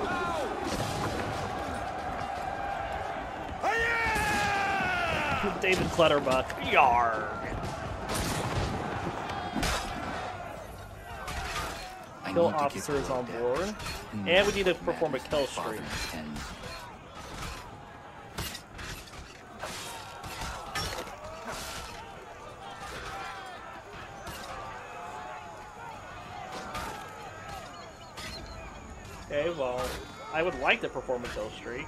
J: bow!
A: David Clutterbuck. Yarg. Kill officers on board. And we need to perform a kill streak. Okay, well, I would like to perform a kill streak.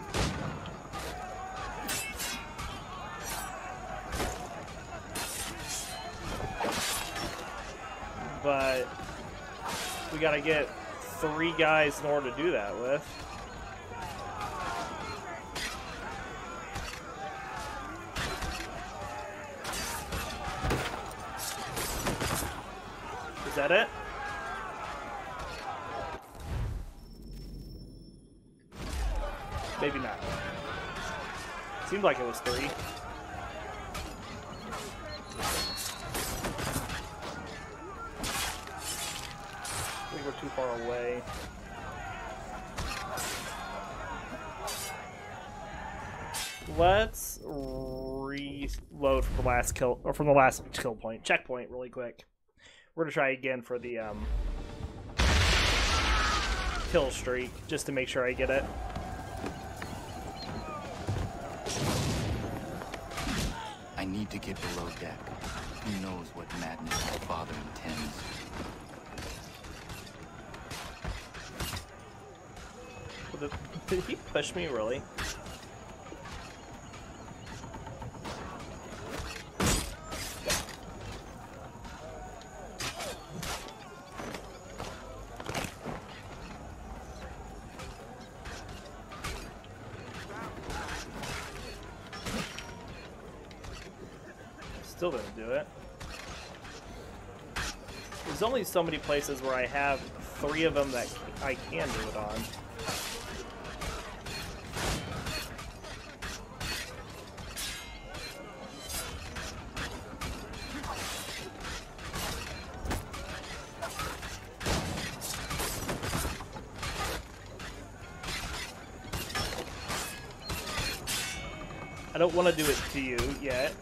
A: But we gotta get 3 guys in order to do that with. Is that it? Maybe not. Seemed like it was 3. I think we're too far away. Let's reload from the last kill, or from the last checkpoint really quick. We're gonna try again for the kill streak, just to make sure I get it.
F: I need to get below deck. Who knows what madness my father intends?
A: Did he push me, really? Still didn't do it. There's only so many places where I have 3 of them that I can do it on. I don't want to do it to you yet.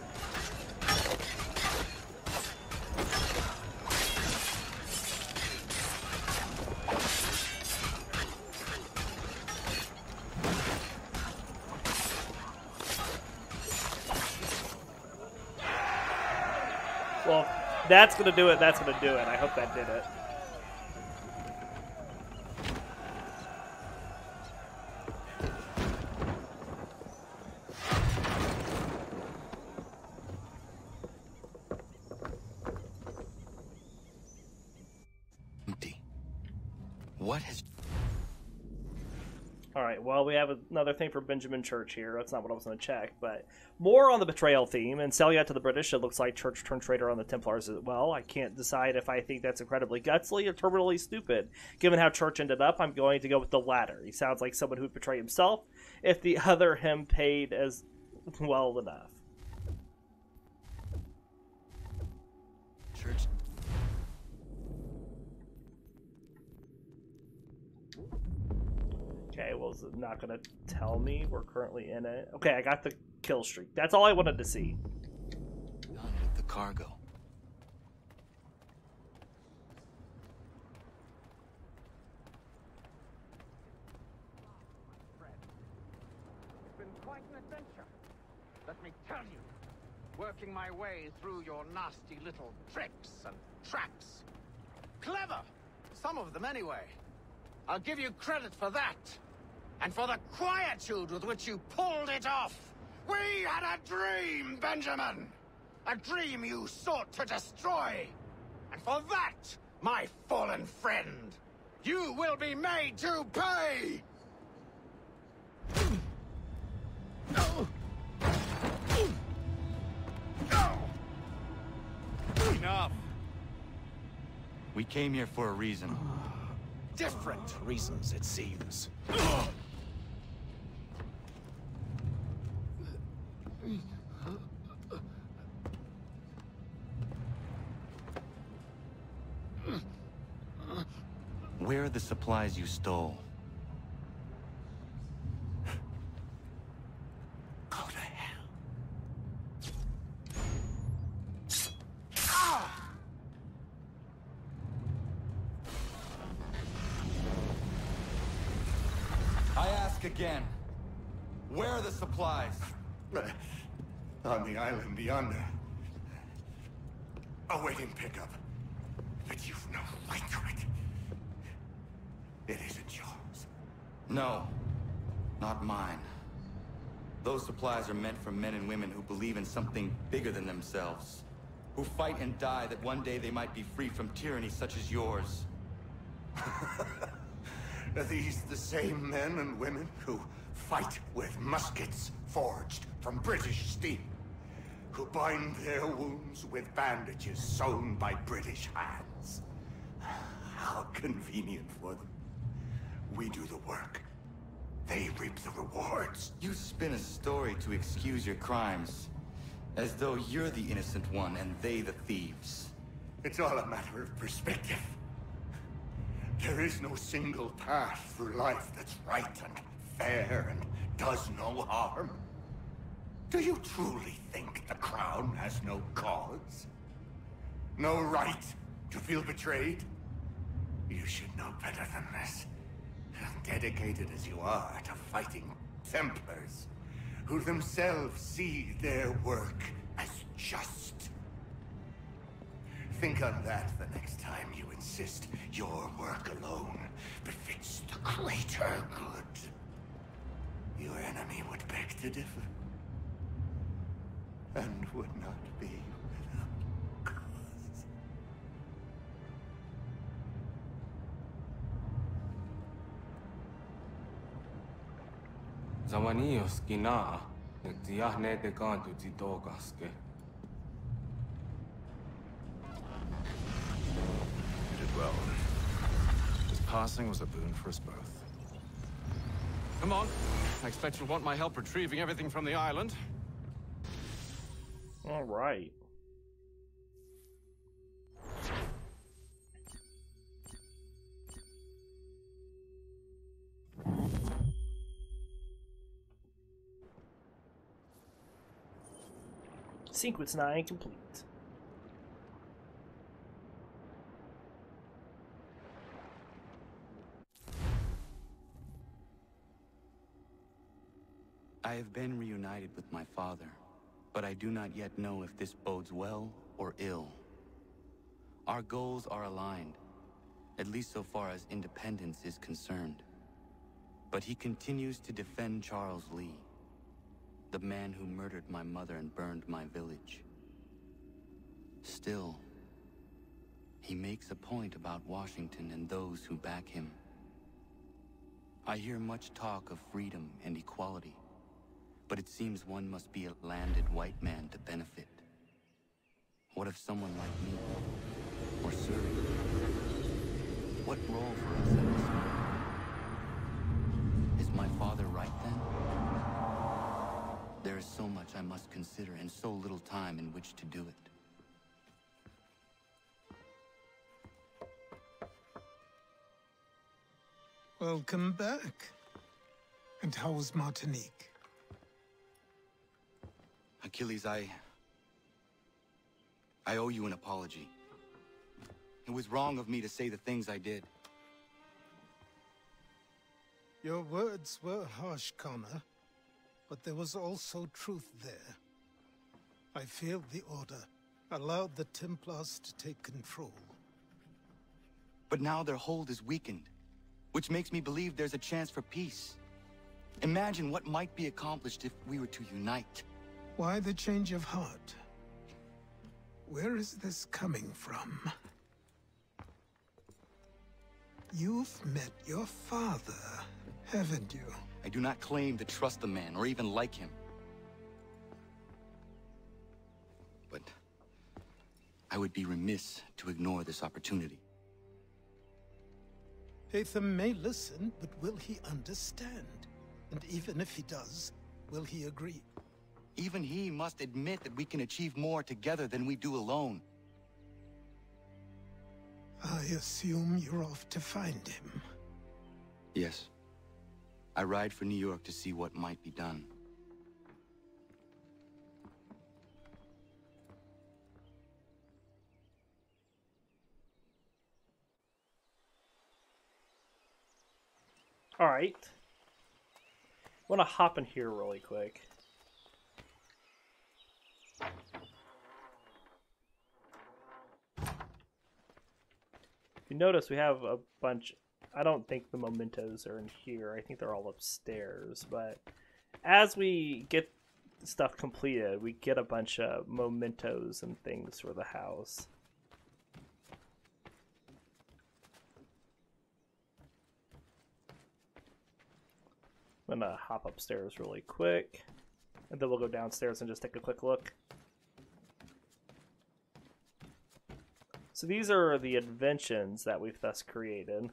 A: Well, if that's gonna do it, that's gonna do it. I hope that did it.
F: Empty. What has...
A: Alright, well, we have another thing for Benjamin Church here. That's not what I was going to check, but more on the betrayal theme. And selling out to the British, it looks like Church turned traitor on the Templars as well. I can't decide if I think that's incredibly gutsy or terminally stupid. Given how Church ended up, I'm going to go with the latter. He sounds like someone who would betray himself if the other him paid as well enough.
F: Church...
A: Okay, well, is it not going to tell me we're currently in it? Okay, I got the kill streak. That's all I wanted to see.
F: Done with the cargo.
M: quite an adventure. Let me tell you, working my way through your nasty little tricks and traps. Clever! Some of them, anyway. I'll give you credit for that. And for the quietude with which you pulled it off. We had a dream, Benjamin! A dream you sought to destroy. And for that, my fallen friend, you will be made to pay!
F: Enough! We came here for a reason.
M: Different reasons, it seems.
F: Where are the supplies you stole?
M: Go to hell.
F: I ask again. Where are the supplies?
C: On the island yonder. Awaiting pickup. But you've no right to it. It isn't yours.
F: No. Not mine. Those supplies are meant for men and women who believe in something bigger than themselves. Who fight and die that one day they might be free from tyranny such as yours.
C: Are these the same men and women who fight with muskets forged from British steel? Who bind their wounds with bandages sewn by British hands? How convenient for them. We do the work. They reap the rewards.
F: You spin a story to excuse your crimes. As though you're the innocent one and they the thieves.
C: It's all a matter of perspective. There is no single path through life that's right and fair and does no harm. Do you truly think the Crown has no cause? No right to feel betrayed? You should know better than this. Dedicated as you are to fighting Templars, who themselves see their work as just. Think on that the next time you insist your work alone befits the greater good. Your enemy would beg to differ, and would not be without cause.
N: Zawanios kina, nagtiahne de kantu titogaske.
G: You did well. His passing was a boon for us both. Come on. I expect you'll want my help retrieving everything from the island.
A: All right. Sequence 9 complete.
F: I have been reunited with my father, but I do not yet know if this bodes well or ill. Our goals are aligned, at least so far as independence is concerned. But he continues to defend Charles Lee, the man who murdered my mother and burned my village. Still, he makes a point about Washington and those who back him. I hear much talk of freedom and equality, but it seems one must be a landed white man to benefit. What if someone like me, or Suri? What role for us in this world? Is my father right then? There is so much I must consider and so little time in which to do it.
O: Welcome back. And how was Martinique?
F: Achilles, I owe you an apology. It was wrong of me to say the things I did.
O: Your words were harsh, Connor. but there was also truth there. I failed the Order, allowed the Templars to take control.
F: But now their hold is weakened, which makes me believe there's a chance for peace. Imagine what might be accomplished if we were to unite.
O: Why the change of heart? Where is this coming from? You've met your father, haven't you?
F: I do not claim to trust the man or even like him. But I would be remiss to ignore this opportunity.
O: Haytham may listen, but will he understand? And even if he does, will he agree?
F: Even he must admit that we can achieve more together than we do alone.
O: I assume you're off to find him.
F: Yes. I ride for New York to see what might be done.
A: All right. I want to hop in here really quick. If you notice, we have a bunch. I don't think the mementos are in here. I think they're all upstairs. But as we get stuff completed, we get a bunch of mementos and things for the house. I'm gonna hop upstairs really quick, and then we'll go downstairs and just take a quick look. So these are the inventions that we've thus created.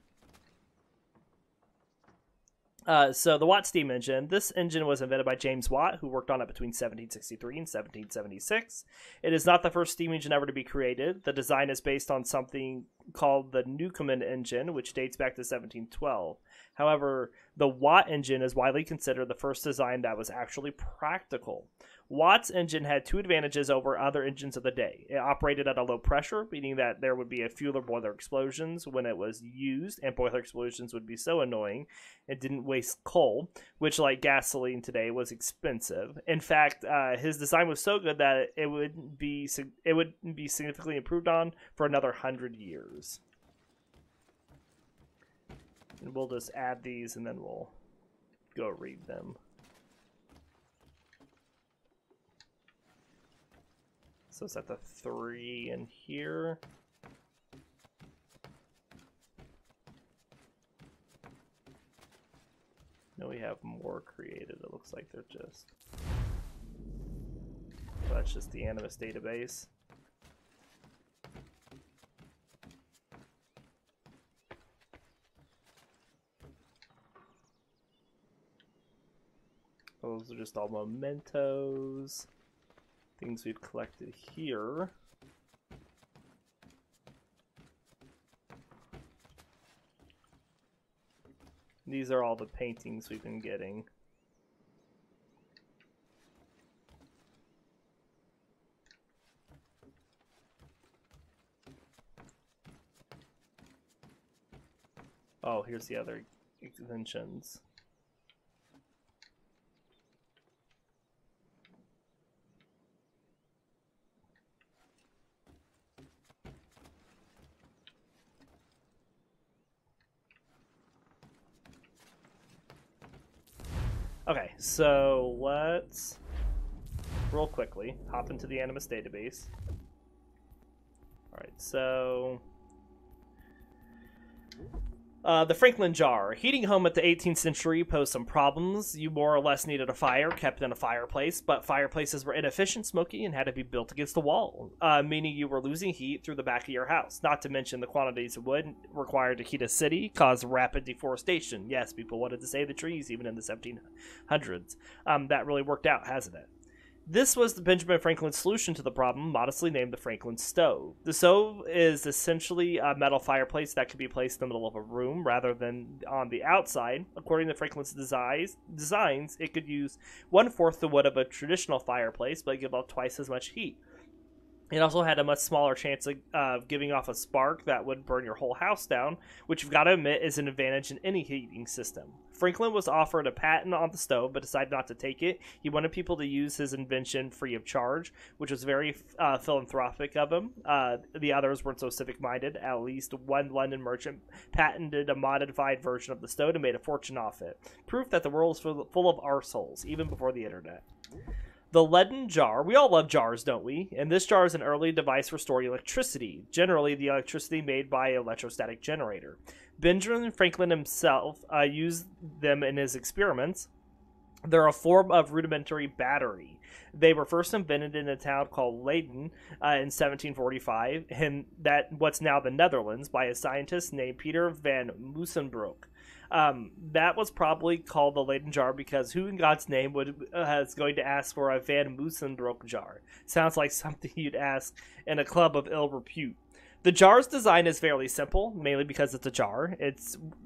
A: So the Watt steam engine. This engine was invented by James Watt, who worked on it between 1763 and 1776. It is not the first steam engine ever to be created. The design is based on something called the Newcomen engine, which dates back to 1712. However, the Watt engine is widely considered the first design that was actually practical. Watt's engine had two advantages over other engines of the day. It operated at a low pressure, meaning that there would be a few boiler explosions when it was used, and boiler explosions would be so annoying it didn't waste coal, which, like gasoline today, was expensive. In fact, his design was so good that it would be significantly improved on for another 100 years. And we'll just add these and then we'll go read them. So set the 3 in here. Now we have more created. It looks like they're just... So that's just the Animus database. Those are just all mementos. Things we've collected here. These are all the paintings we've been getting. Oh, here's the other inventions. Okay, so let's real quickly hop into the Animus database. Alright, so the Franklin jar. Heating home at the 18th century posed some problems. You more or less needed a fire kept in a fireplace, but fireplaces were inefficient, smoky, and had to be built against the wall, meaning you were losing heat through the back of your house. Not to mention the quantities of wood required to heat a city caused rapid deforestation. Yes, people wanted to save the trees even in the 1700s. That really worked out, hasn't it? This was the Benjamin Franklin solution to the problem, modestly named the Franklin stove. The stove is essentially a metal fireplace that could be placed in the middle of a room rather than on the outside. According to Franklin's designs, it could use 1/4 the wood of a traditional fireplace, but give off twice as much heat. It also had a much smaller chance of giving off a spark that would burn your whole house down, which you've got to admit is an advantage in any heating system. Franklin was offered a patent on the stove, but decided not to take it. He wanted people to use his invention free of charge, which was very philanthropic of him. The others weren't so civic-minded. At least one London merchant patented a modified version of the stove and made a fortune off it. Proof that the world is full of arseholes, even before the internet. The Leyden jar. We all love jars, don't we? And this jar is an early device for storing electricity, generally the electricity made by an electrostatic generator. Benjamin Franklin himself used them in his experiments. They're a form of rudimentary battery. They were first invented in a town called Leyden in 1745, in what's now the Netherlands, by a scientist named Peter van Mussenbroek. That was probably called the Leyden jar because who in God's name is going to ask for a Van Mussenbroek jar? Sounds like something you'd ask in a club of ill repute. The jar's design is fairly simple, mainly because it's a jar.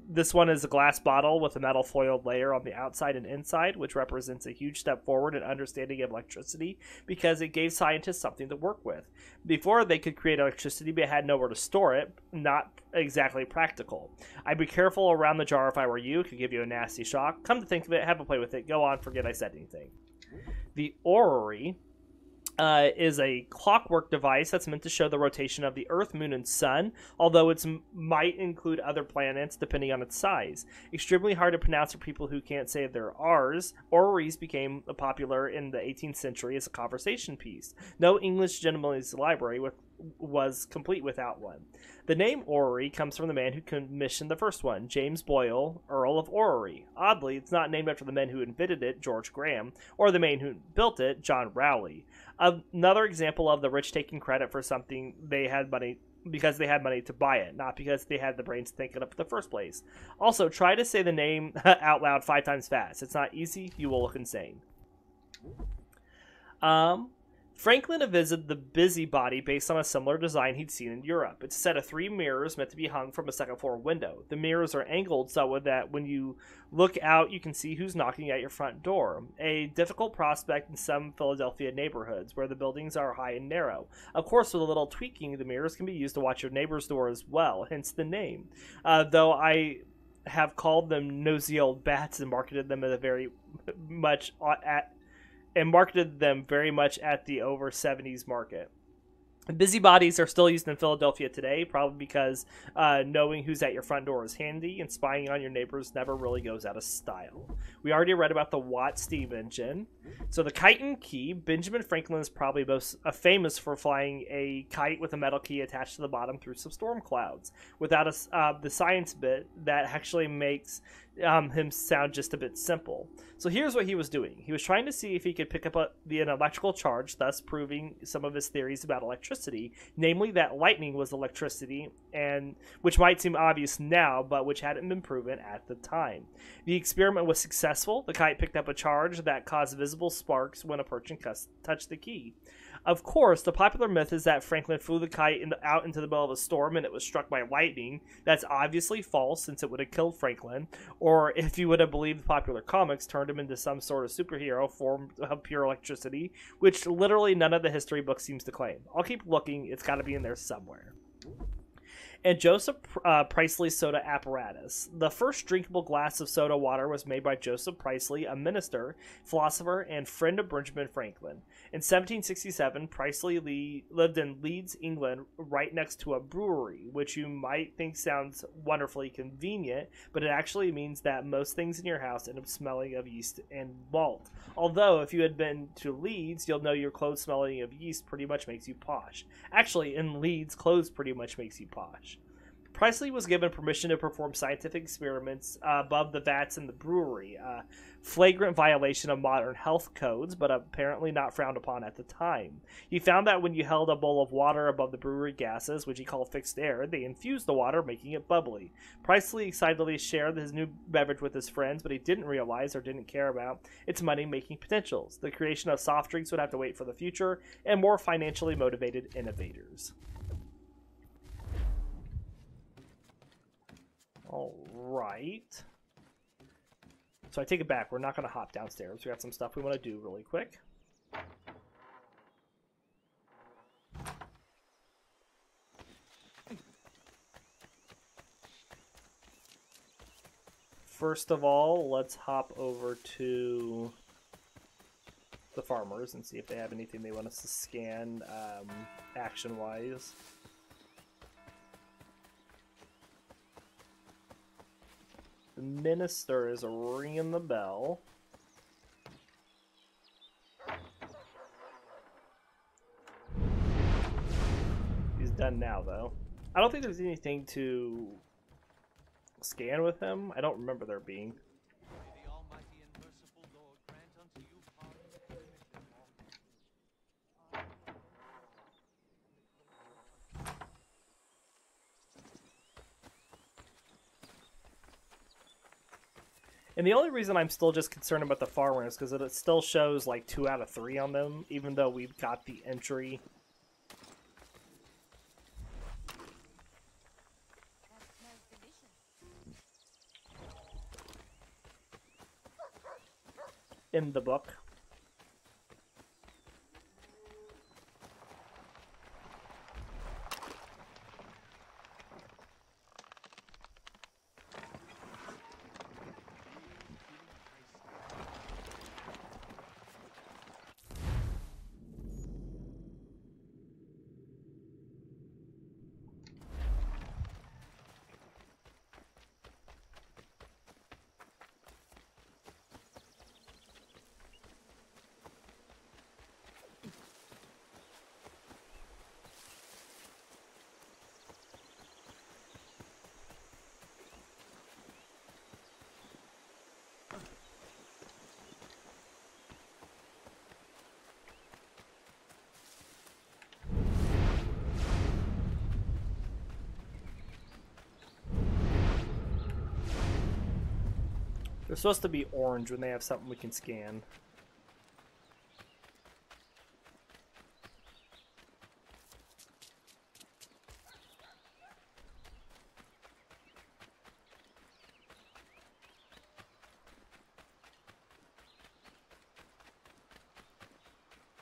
A: This one is a glass bottle with a metal foiled layer on the outside and inside, which represents a huge step forward in understanding of electricity because it gave scientists something to work with. Before they could create electricity but had nowhere to store it, not exactly practical. I'd be careful around the jar if I were you. It could give you a nasty shock. Come to think of it, have a play with it. Go on, forget I said anything. The orrery is a clockwork device that's meant to show the rotation of the Earth, Moon, and Sun, although it might include other planets depending on its size. Extremely hard to pronounce for people who can't say their R's, orreries became popular in the 18th century as a conversation piece. No English gentleman's library was complete without one. The name orrery comes from the man who commissioned the first one, James Boyle, Earl of Orrery. Oddly, it's not named after the man who invented it, George Graham, or the man who built it, John Rowley. Another example of the rich taking credit for something they had money because they had money to buy it, not because they had the brains to think it up in the first place. Also, try to say the name out loud 5 times fast. It's not easy. You will look insane. Franklin envisioned the busybody based on a similar design he'd seen in Europe. It's a set of 3 mirrors meant to be hung from a second-floor window. The mirrors are angled so that when you look out, you can see who's knocking at your front door. A difficult prospect in some Philadelphia neighborhoods where the buildings are high and narrow. Of course, with a little tweaking, the mirrors can be used to watch your neighbor's door as well, hence the name. Though I have called them nosy old bats and marketed them very much at the over 70s market. Busybodies are still used in Philadelphia today, probably because knowing who's at your front door is handy, and spying on your neighbors never really goes out of style. We already read about the Watt steam engine. So the kite and key. Benjamin Franklin is probably most famous for flying a kite with a metal key attached to the bottom through some storm clouds. Without the science bit, that actually makes him sound just a bit simple. So here's what he was doing. He was trying to see if he could pick up an electrical charge, thus proving some of his theories about electricity, namely that lightning was electricity, and which might seem obvious now, but which hadn't been proven at the time. The experiment was successful. The kite picked up a charge that caused visible sparks when a person touched the key. Of course, the popular myth is that Franklin flew the kite out into the middle of a storm and it was struck by lightning. That's obviously false, since it would have killed Franklin. Or if you would have believed the popular comics, turned him into some sort of superhero form of pure electricity, which literally none of the history books seems to claim. I'll keep looking. It's got to be in there somewhere. And Joseph Priestley's soda apparatus. The first drinkable glass of soda water was made by Joseph Priestley, a minister, philosopher, and friend of Benjamin Franklin. In 1767, Priestley lived in Leeds, England, right next to a brewery, which you might think sounds wonderfully convenient, but it actually means that most things in your house end up smelling of yeast and malt. Although, if you had been to Leeds, you'll know your clothes smelling of yeast pretty much makes you posh. Actually, in Leeds, clothes pretty much makes you posh. Priestley was given permission to perform scientific experiments above the vats in the brewery, a flagrant violation of modern health codes, but apparently not frowned upon at the time. He found that when you held a bowl of water above the brewery gases, which he called fixed air, they infused the water, making it bubbly. Priestley excitedly shared his new beverage with his friends, but he didn't realize or didn't care about its money-making potentials. The creation of soft drinks would have to wait for the future and more financially motivated innovators. All right. So I take it back. We're not going to hop downstairs. We got some stuff we want to do really quick. first of all, let's hop over to the farmers and see if they have anything they want us to scan action-wise. The minister is ringing the bell. He's done now, though. I don't think there's anything to scan with him. I don't remember there being. And the only reason I'm still just concerned about the farmers is because it still shows like 2 out of 3 on them, even though we've got the entry. In the book. They're supposed to be orange when they have something we can scan.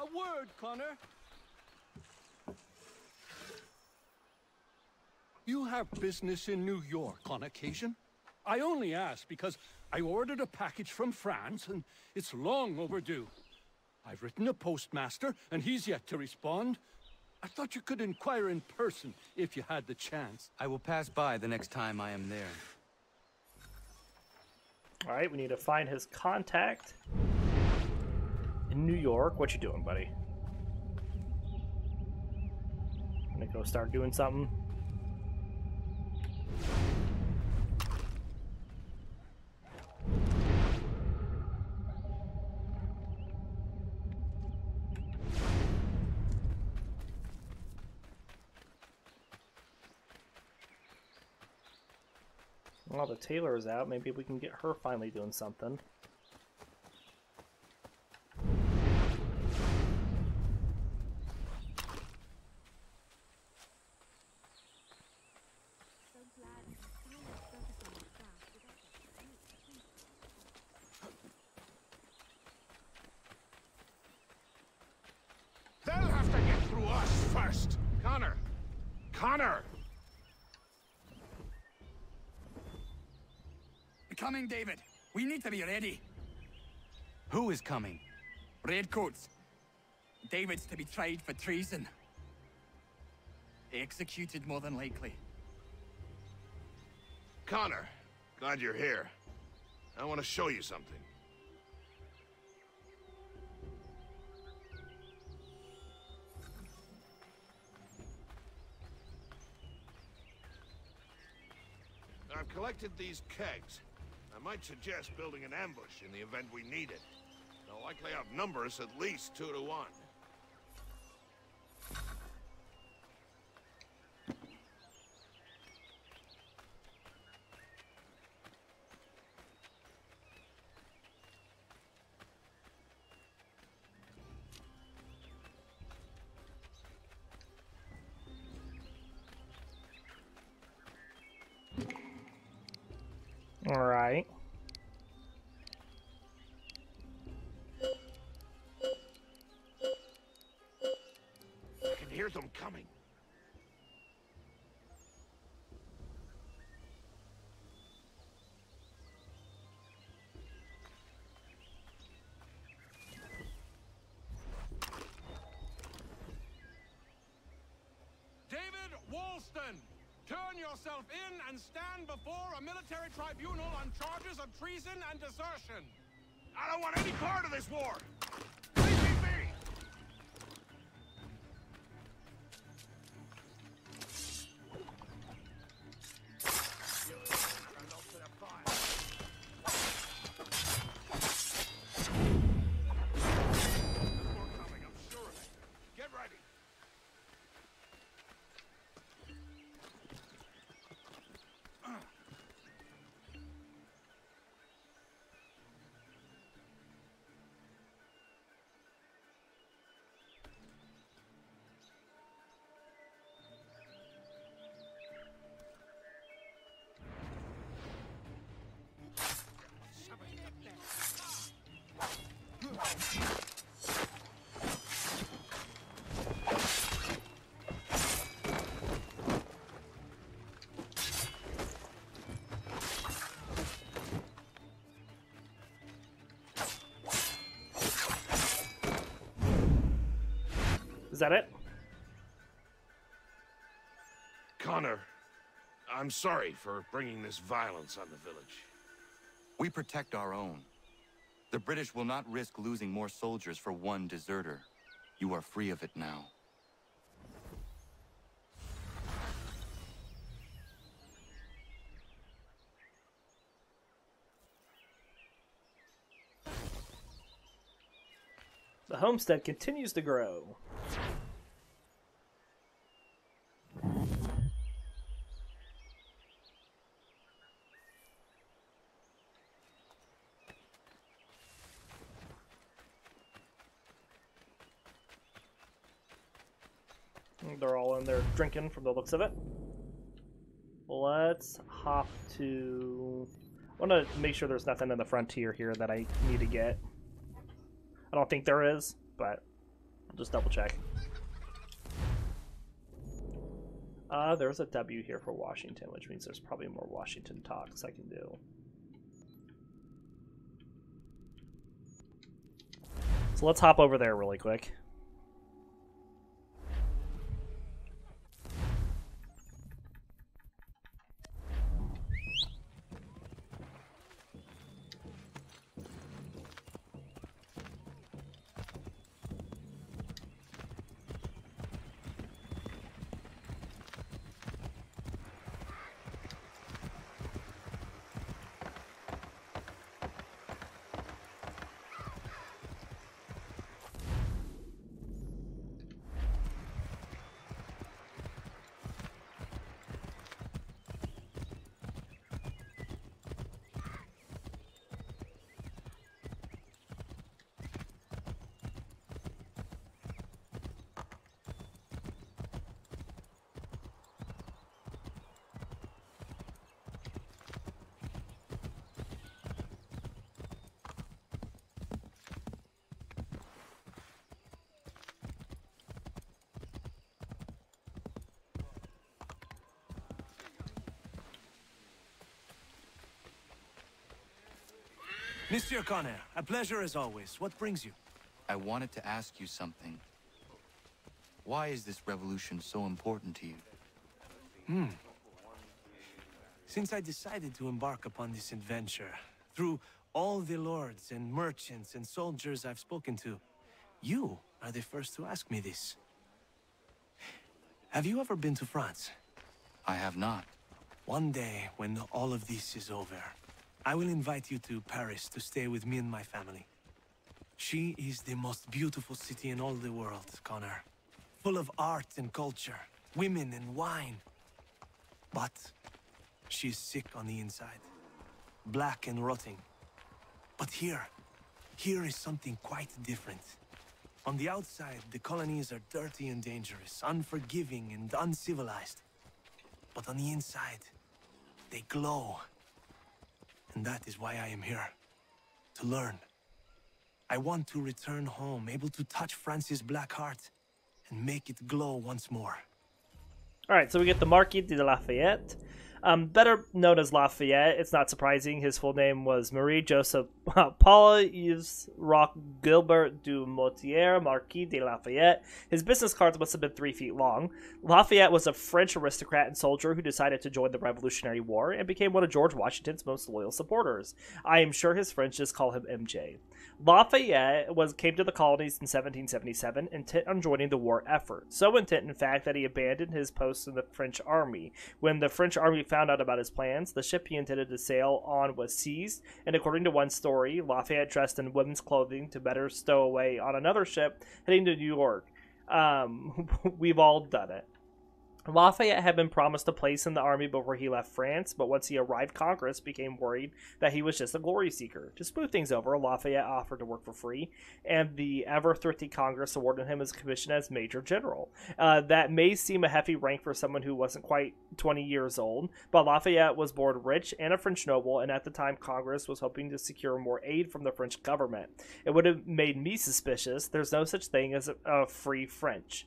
I: A word, Connor. You have business in New York on occasion? I only ask because I ordered a package from France and it's long overdue. I've written a postmaster and he's yet to respond. I thought you could inquire in person if you had the chance.
F: I will pass by the next time I am there.
A: Alright, we need to find his contact in New York. What you doing, buddy? Gonna go start doing something? Well, the tailor is out. Maybe we can get her finally doing something.
J: They'll have to get through us first. Connor! Connor!
F: Coming, David. We need to be ready. Who is coming? Redcoats. David's to be tried for treason. Executed, more than likely.
J: Connor, glad you're here. I want to show you something. I've collected these kegs. I might suggest building an ambush in the event we need it. They'll likely outnumber us at least 2 to 1.
A: All right.
J: I can hear them coming.
M: Turn yourself in and stand before a military tribunal on charges of treason and desertion.
J: I don't want any part of this war! Leave me be! Get ready!
A: Is that it?
P: Connor, I'm sorry for bringing this violence on the village.
F: We protect our own. The British will not risk losing more soldiers for one deserter. You are free of it now.
A: The homestead continues to grow. They're all in there drinking from the looks of it. Let's hop to... I want to make sure there's nothing in the frontier here that I need to get. I don't think there is, but I'll just double check. There's a W here for Washington, which means there's probably more Washington talks I can do. So let's hop over there really quick.
Q: Monsieur Connor, a pleasure as always. What brings you?
F: I wanted to ask you something. Why is this revolution so important to you?
Q: Since I decided to embark upon this adventure, through all the lords and merchants and soldiers I've spoken to, you are the first to ask me this. Have you ever been to France?
F: I have not.
Q: One day, when all of this is over, I will invite you to Paris to stay with me and my family. She is the most beautiful city in all the world, Connor. Full of art and culture, women and wine. But she's sick on the inside. Black and rotting. But here is something quite different. On the outside, the colonies are dirty and dangerous, unforgiving and uncivilized. But on the inside, they glow. And that is why I am here. To learn. I want to return home, able to touch France's black heart and make it glow once more.
A: Alright, so we get the Marquis de Lafayette. Better known as Lafayette, it's not surprising his full name was Marie Joseph Paul Yves Roch Gilbert du Motier Marquis de Lafayette. His business cards must have been 3 feet long. Lafayette was a French aristocrat and soldier who decided to join the Revolutionary War and became one of George Washington's most loyal supporters. I am sure his friends just call him MJ. Lafayette came to the colonies in 1777, intent on joining the war effort. So intent, in fact, that he abandoned his post in the French army. When the French army found out about his plans, the ship he intended to sail on was seized, and according to one story, Lafayette dressed in women's clothing to better stow away on another ship heading to New York. We've all done it. Lafayette had been promised a place in the army before he left France, but once he arrived, Congress became worried that he was just a glory seeker. To smooth things over, Lafayette offered to work for free, and the ever-thrifty Congress awarded him his commission as Major General. That may seem a hefty rank for someone who wasn't quite 20 years old, but Lafayette was born rich and a French noble, and at the time Congress was hoping to secure more aid from the French government. It would have made me suspicious. There's no such thing as a free French.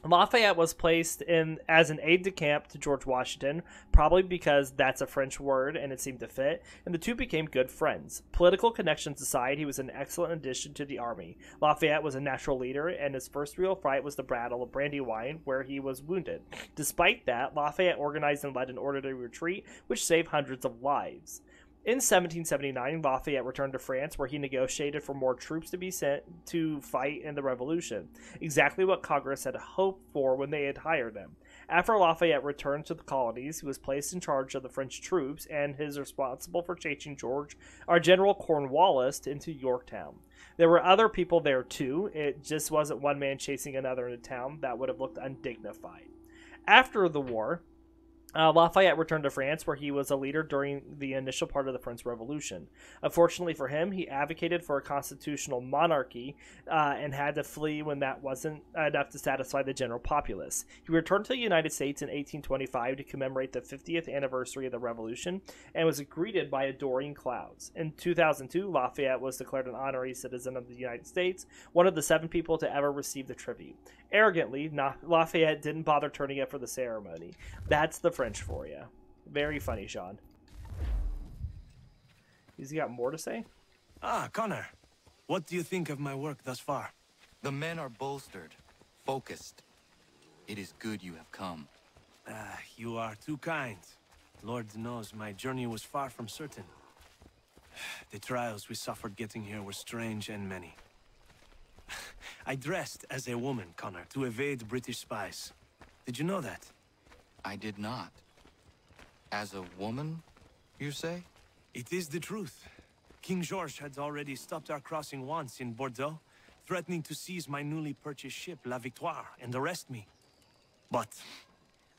A: Lafayette was placed in as an aide-de-camp to George Washington, probably because that's a French word and it seemed to fit, and the two became good friends. Political connections aside, he was an excellent addition to the army. Lafayette was a natural leader, and his first real fight was the Battle of Brandywine, where he was wounded. Despite that, Lafayette organized and led an orderly retreat, which saved hundreds of lives. In 1779, Lafayette returned to France, where he negotiated for more troops to be sent to fight in the Revolution, exactly what Congress had hoped for when they had hired him. After Lafayette returned to the colonies, he was placed in charge of the French troops, and he was responsible for chasing General Cornwallis into Yorktown. There were other people there too. It just wasn't one man chasing another into town. That would have looked undignified. After the war, Lafayette returned to France, where he was a leader during the initial part of the French Revolution. Unfortunately for him, he advocated for a constitutional monarchy and had to flee when that wasn't enough to satisfy the general populace. He returned to the United States in 1825 to commemorate the 50th anniversary of the Revolution and was greeted by adoring crowds. In 2002, Lafayette was declared an honorary citizen of the United States, one of the 7 people to ever receive the tribute. Arrogantly, Lafayette didn't bother turning up for the ceremony. That's the French for you. Very funny, Sean. Has he got more to say?
Q: Ah, Connor. What do you think of my work thus far?
F: The men are bolstered, focused. It is good you have come.
Q: You are too kind. Lord knows my journey was far from certain. The trials we suffered getting here were strange and many. I dressed as a woman, Connor, to evade British spies. Did you know that?
F: I did not. As a woman, you say?
Q: It is the truth. King George had already stopped our crossing once in Bordeaux, threatening to seize my newly purchased ship, La Victoire, and arrest me. But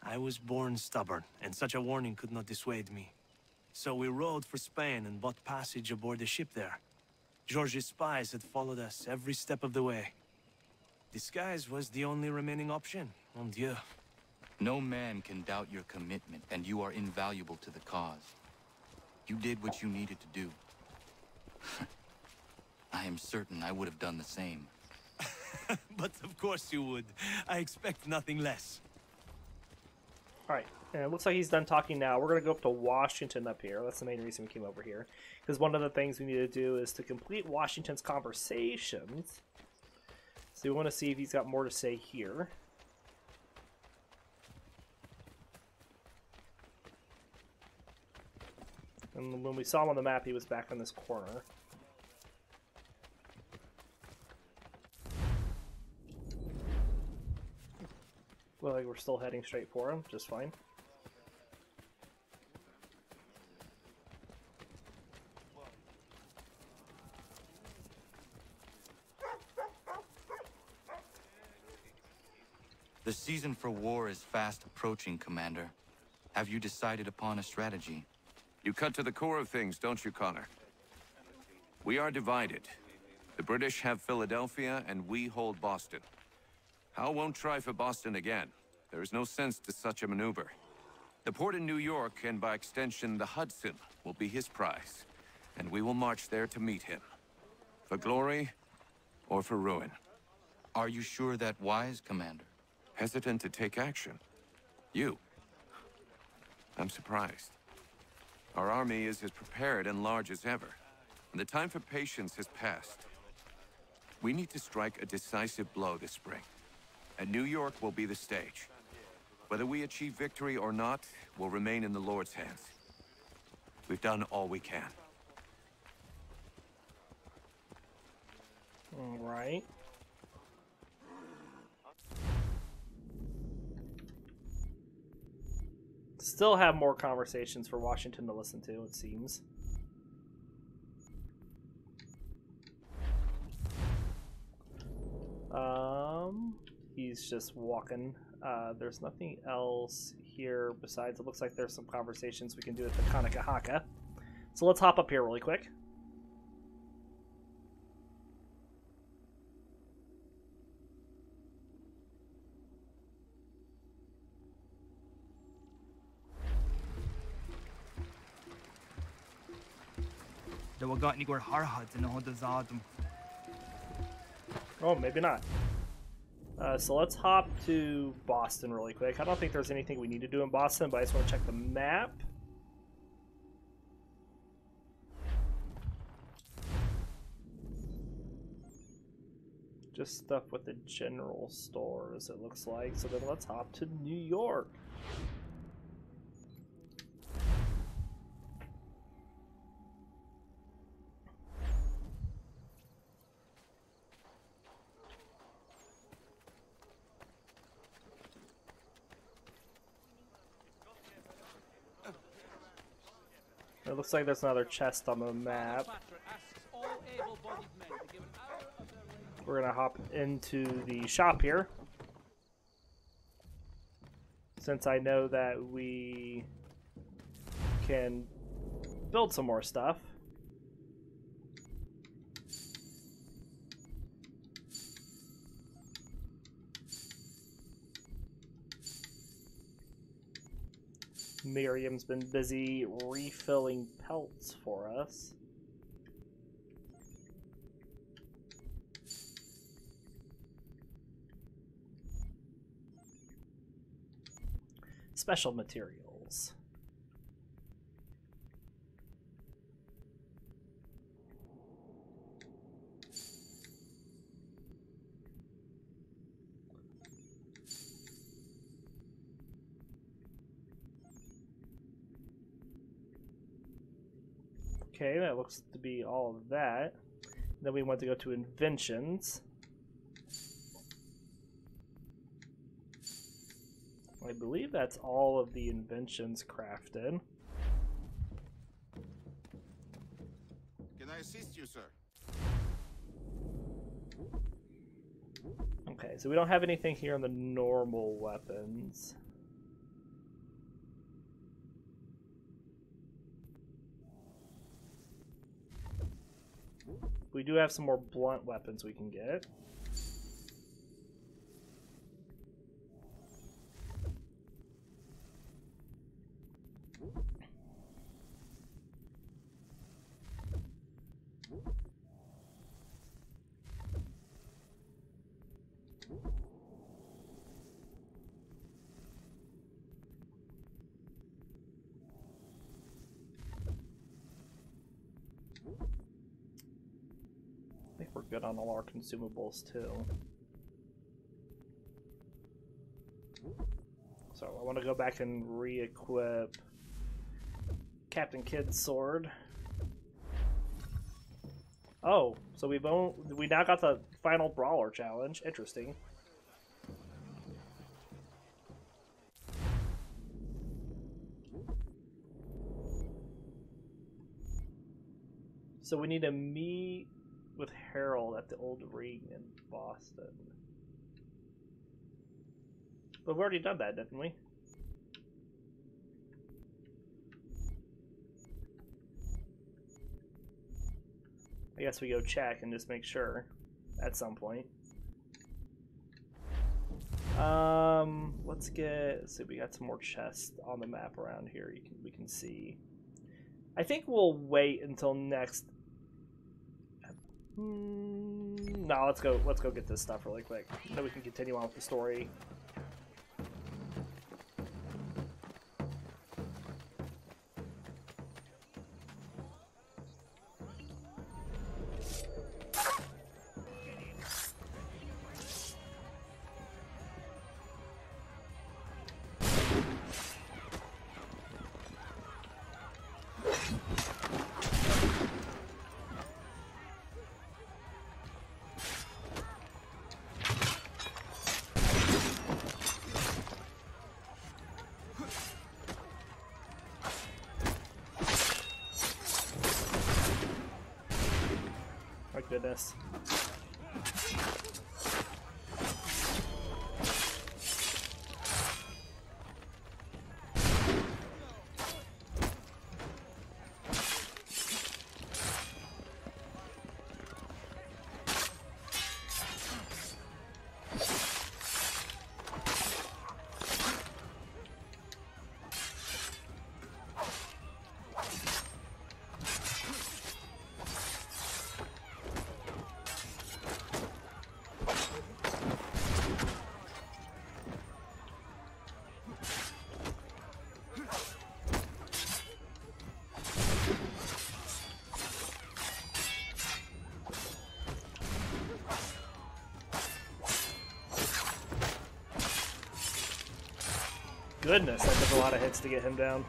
Q: I was born stubborn, and such a warning could not dissuade me. So we rode for Spain and bought passage aboard the ship there. George's spies had followed us every step of the way. Disguise was the only remaining option, mon Dieu.
F: No man can doubt your commitment, and you are invaluable to the cause. You did what you needed to do. I am certain I would have done the same.
Q: But of course you would. I expect nothing less.
A: Alright, and it looks like he's done talking now. We're going to go up to Washington up here. That's the main reason we came over here. Because one of the things we need to do is to complete Washington's conversations. So we want to see if he's got more to say here. And when we saw him on the map, he was back in this corner. Looks like we're still heading straight for him, just fine.
F: The season for war is fast approaching, Commander. Have you decided upon a strategy?
E: You cut to the core of things, don't you, Connor? We are divided. The British have Philadelphia, and we hold Boston. Howe won't try for Boston again. There is no sense to such a maneuver. The port in New York, and by extension the Hudson, will be his prize, and we will march there to meet him. For glory, or for ruin.
F: Are you sure that wise, Commander?
E: Hesitant to take action. You. I'm surprised. Our army is as prepared and large as ever, and the time for patience has passed. We need to strike a decisive blow this spring, and New York will be the stage. Whether we achieve victory or not will remain in the Lord's hands. We've done all we can.
A: All right. Still have more conversations for Washington to listen to, it seems. He's just walking. There's nothing else here besides, it looks like there's some conversations we can do at the Kanakahaka. So let's hop up here really quick. Oh, maybe not. So let's hop to Boston really quick. I don't think there's anything we need to do in Boston, but I just want to check the map. Just stuff with the general stores, it looks like. So then let's hop to New York. It looks like there's another chest on the map. We're gonna hop into the shop here, since I know that we can build some more stuff. Miriam's been busy refilling pelts for us. Special materials. Okay, that looks to be all of that. Then we want to go to inventions. I believe that's all of the inventions crafted.
E: Can I assist you, sir?
A: Okay, so we don't have anything here on the normal weapons. We do have some more blunt weapons we can get. I think we're good on all our consumables too. So I want to go back and re-equip Captain Kidd's sword. Oh, so we now got the final brawler challenge. Interesting. So we need to meet with Harold at the old ring in Boston. But we've already done that, didn't we? I guess we go check and just make sure at some point. Let's see, we got some more chests on the map around here. We can see. I think we'll wait until next. No, let's go get this stuff really quick. Then we can continue on with the story. goodness. Goodness, that took a lot of hits to get him down.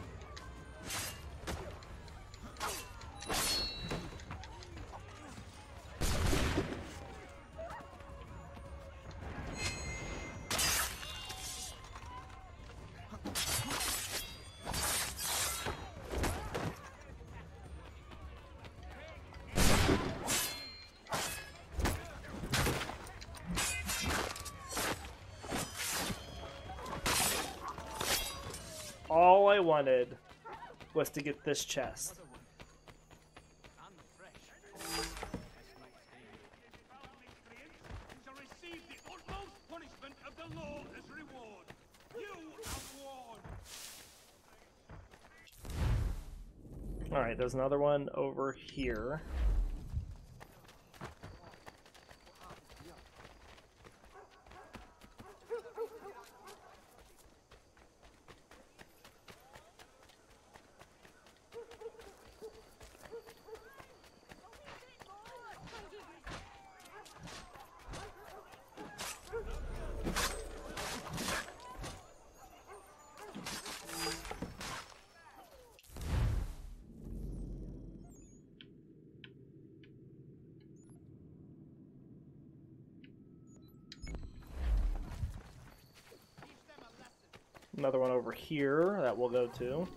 A: All I wanted was to get this chest. Alright, there's another one over here. Another one over here that we'll go to.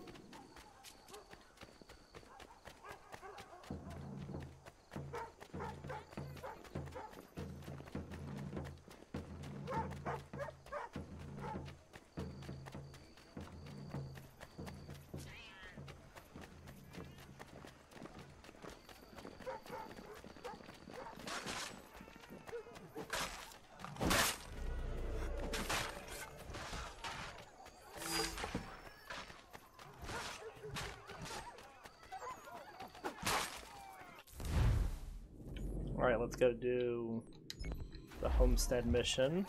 A: Alright, let's go do the homestead mission.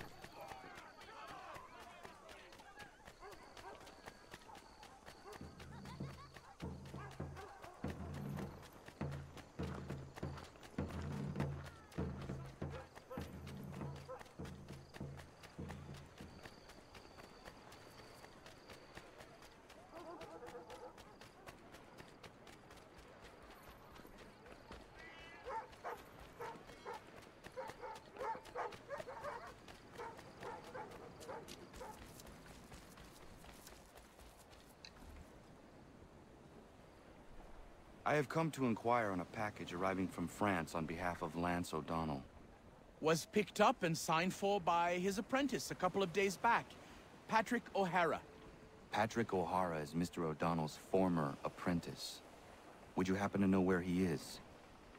F: I have come to inquire on a package arriving from France on behalf of Lance O'Donnell.
R: Was picked up and signed for by his apprentice a couple of days back, Patrick O'Hara.
F: Patrick O'Hara is Mr. O'Donnell's former apprentice. Would you happen to know where he is?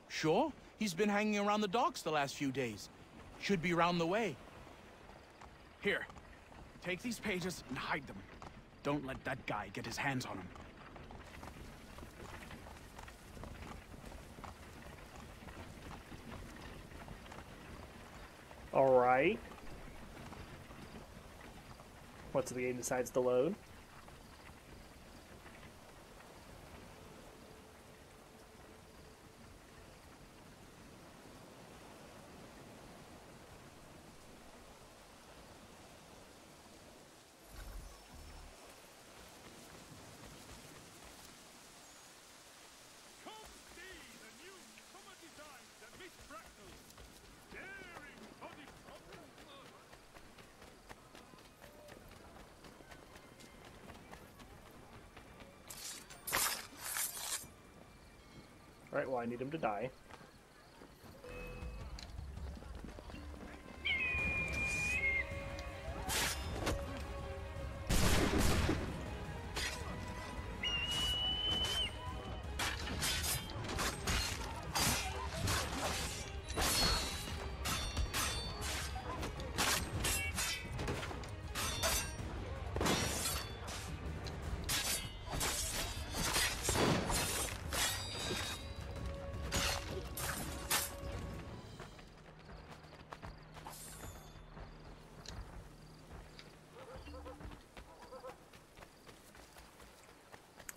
R: Sure. He's been hanging around the docks the last few days. Should be round the way. Here. Take these pages and hide them. Don't let that guy get his hands on them.
A: Alright. Once the game decides to load. Alright, well I need him to die.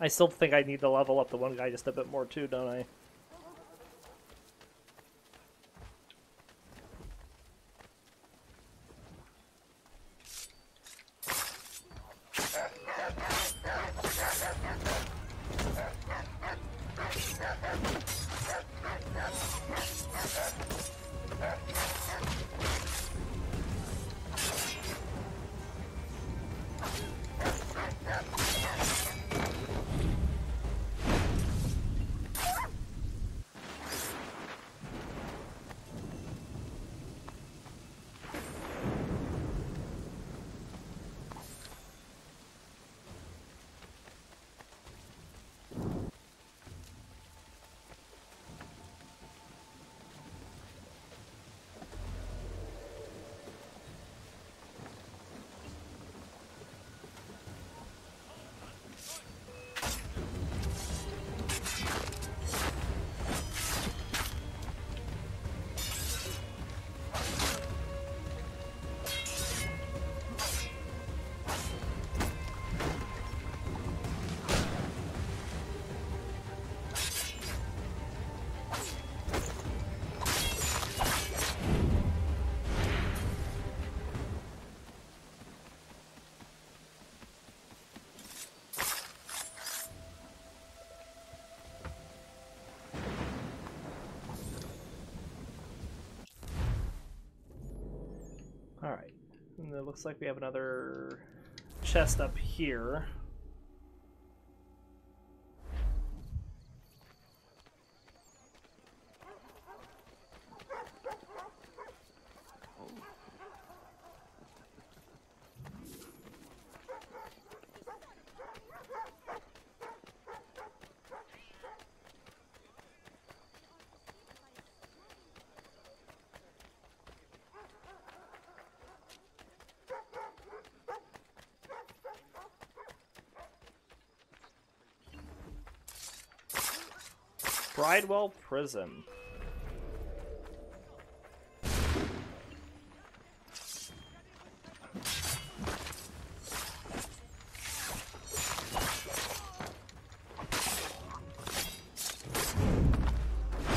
A: I still think I need to level up the one guy just a bit more too, don't I? Alright, and it looks like we have another chest up here. Bridewell Prison.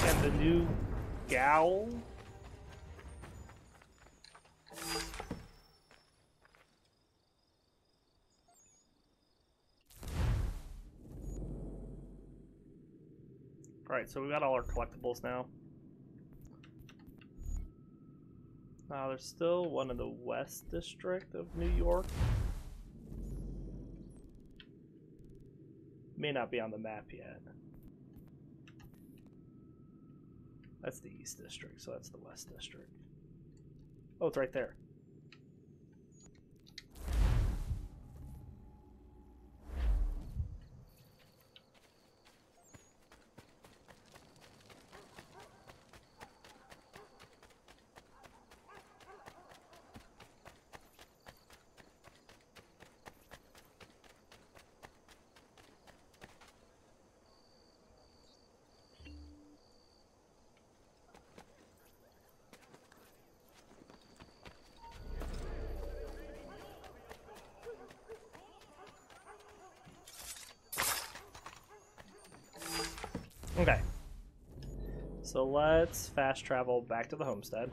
A: And the new Gowl. Alright, so we got all our collectibles now. There's still one in the West District of New York. May not be on the map yet. That's the East District, so that's the West District. Oh, it's right there. Okay. So let's fast travel back to the homestead.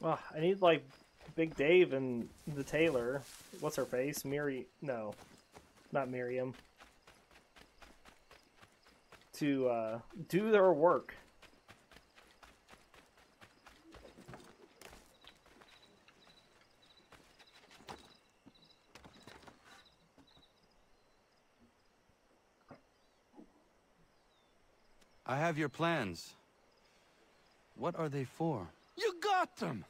A: Oh, I need like Big Dave and the tailor. What's her face? No, not Miriam. To do their work.
F: I have your plans. What are they for?
I: You got them!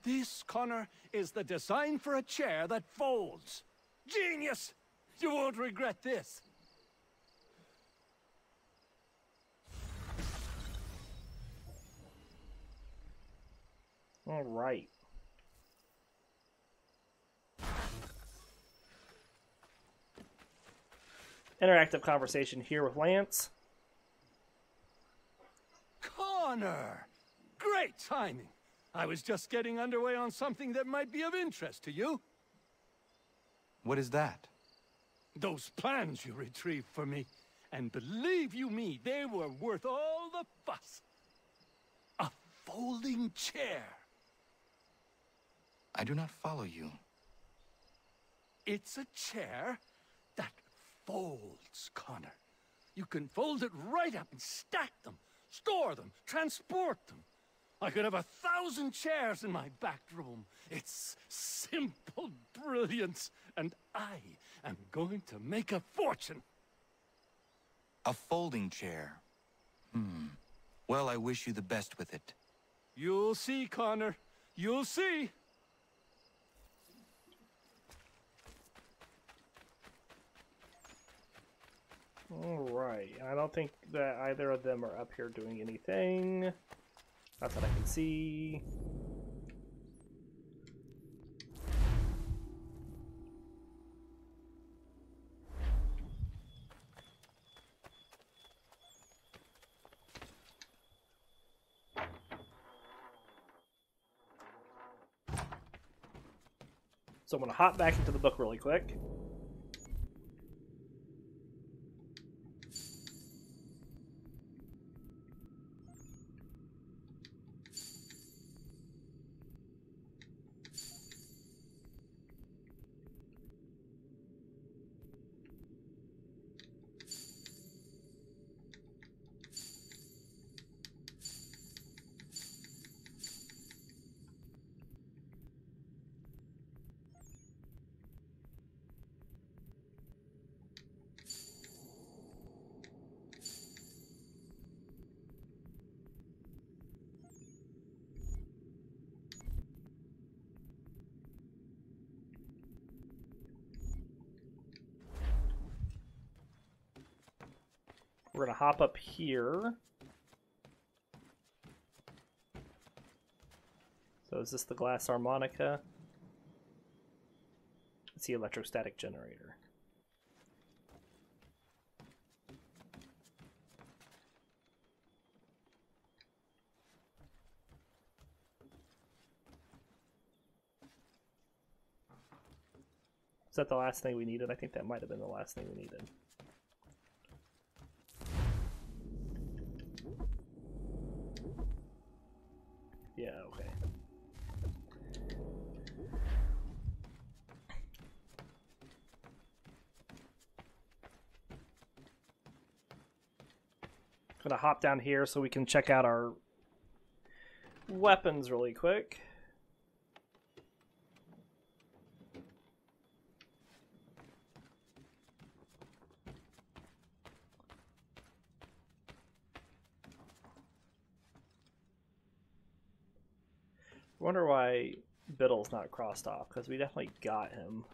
I: This, Connor, is the design for a chair that folds. Genius! You won't regret this.
A: All right. Interactive conversation here with Lance.
I: Connor! Great timing. I was just getting underway on something that might be of interest to you.
F: What is that?
I: Those plans you retrieved for me. And believe you me, they were worth all the fuss. A folding chair.
F: I do not follow you.
I: It's a chair that folds, Connor. You can fold it right up and stack them, store them, transport them. I could have 1,000 chairs in my back room. It's simple brilliance, and I am going to make a fortune.
F: A folding chair. Well, I wish you the best with it.
I: You'll see, Connor. You'll see.
A: Alright, I don't think that either of them are up here doing anything. Not that I can see. So I'm going to hop back into the book really quick. We're going to hop up here. So is this the glass harmonica? It's the electrostatic generator. Is that the last thing we needed? I think that might have been the last thing we needed. Yeah, okay. Gonna hop down here so we can check out our weapons really quick. I wonder why Biddle's not crossed off, because we definitely got him.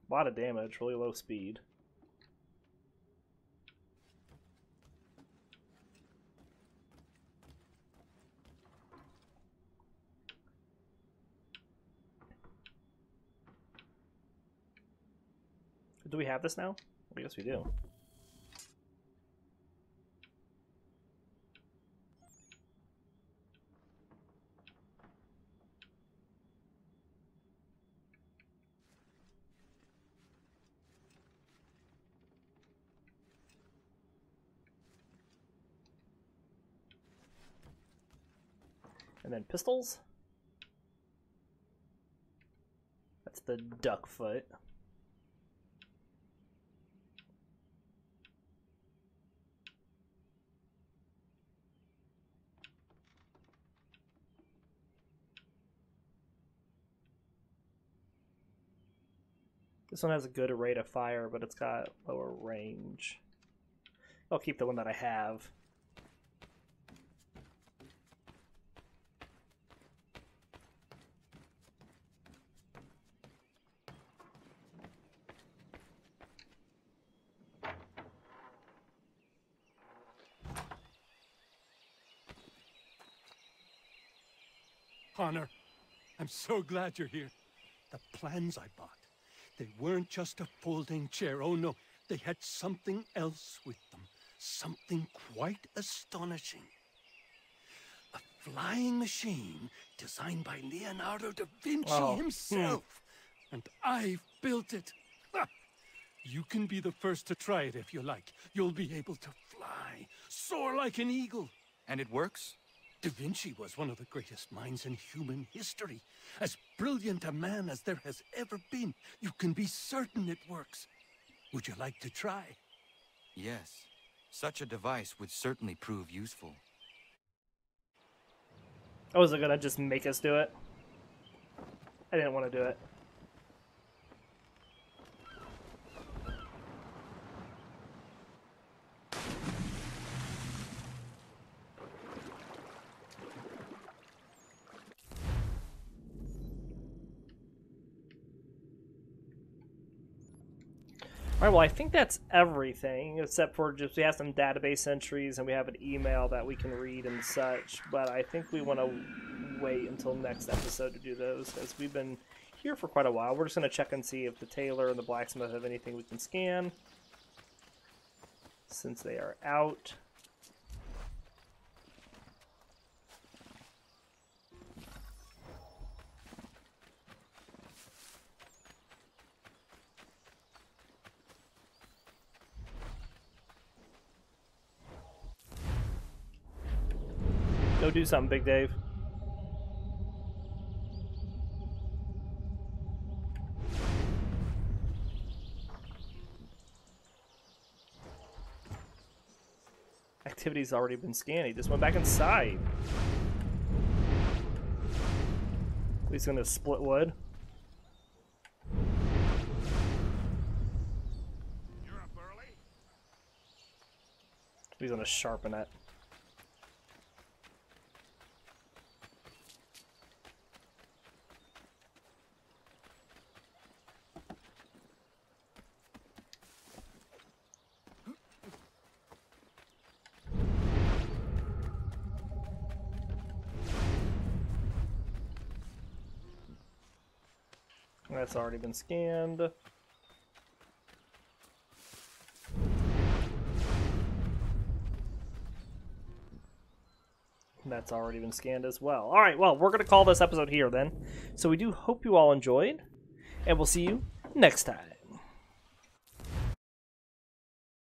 A: A lot of damage, really low speed. Do we have this now? I guess we do. And then pistols. That's the duck foot. This one has a good rate of fire, but it's got lower range. I'll keep the one that I have.
I: Connor, I'm so glad you're here. The plans I bought, they weren't just a folding chair. Oh no, they had something else with them. Something quite astonishing. A flying machine designed by Leonardo da Vinci himself. And I've built it. Ha! You can be the first to try it if you like. You'll be able to fly, soar like an eagle.
E: And it works?
I: Da Vinci was one of the greatest minds in human history. As brilliant a man as there has ever been. You can be certain it works. Would you like to try?
E: Yes. Such a device would certainly prove useful.
A: Oh, is it gonna just make us do it? I didn't want to do it. Alright, well, I think that's everything, except for just we have some database entries and we have an email that we can read and such, but I think we want to wait until next episode to do those, because we've been here for quite a while. We're just going to check and see if the tailor and the blacksmith have anything we can scan, since they are out. Go do something, Big Dave. Activity's already been scanned. He just went back inside. He's gonna split wood.
P: You're up early?
A: He's gonna sharpen it. That's already been scanned. That's already been scanned as well. Alright, well, we're going to call this episode here then. So we do hope you all enjoyed, and we'll see you next time.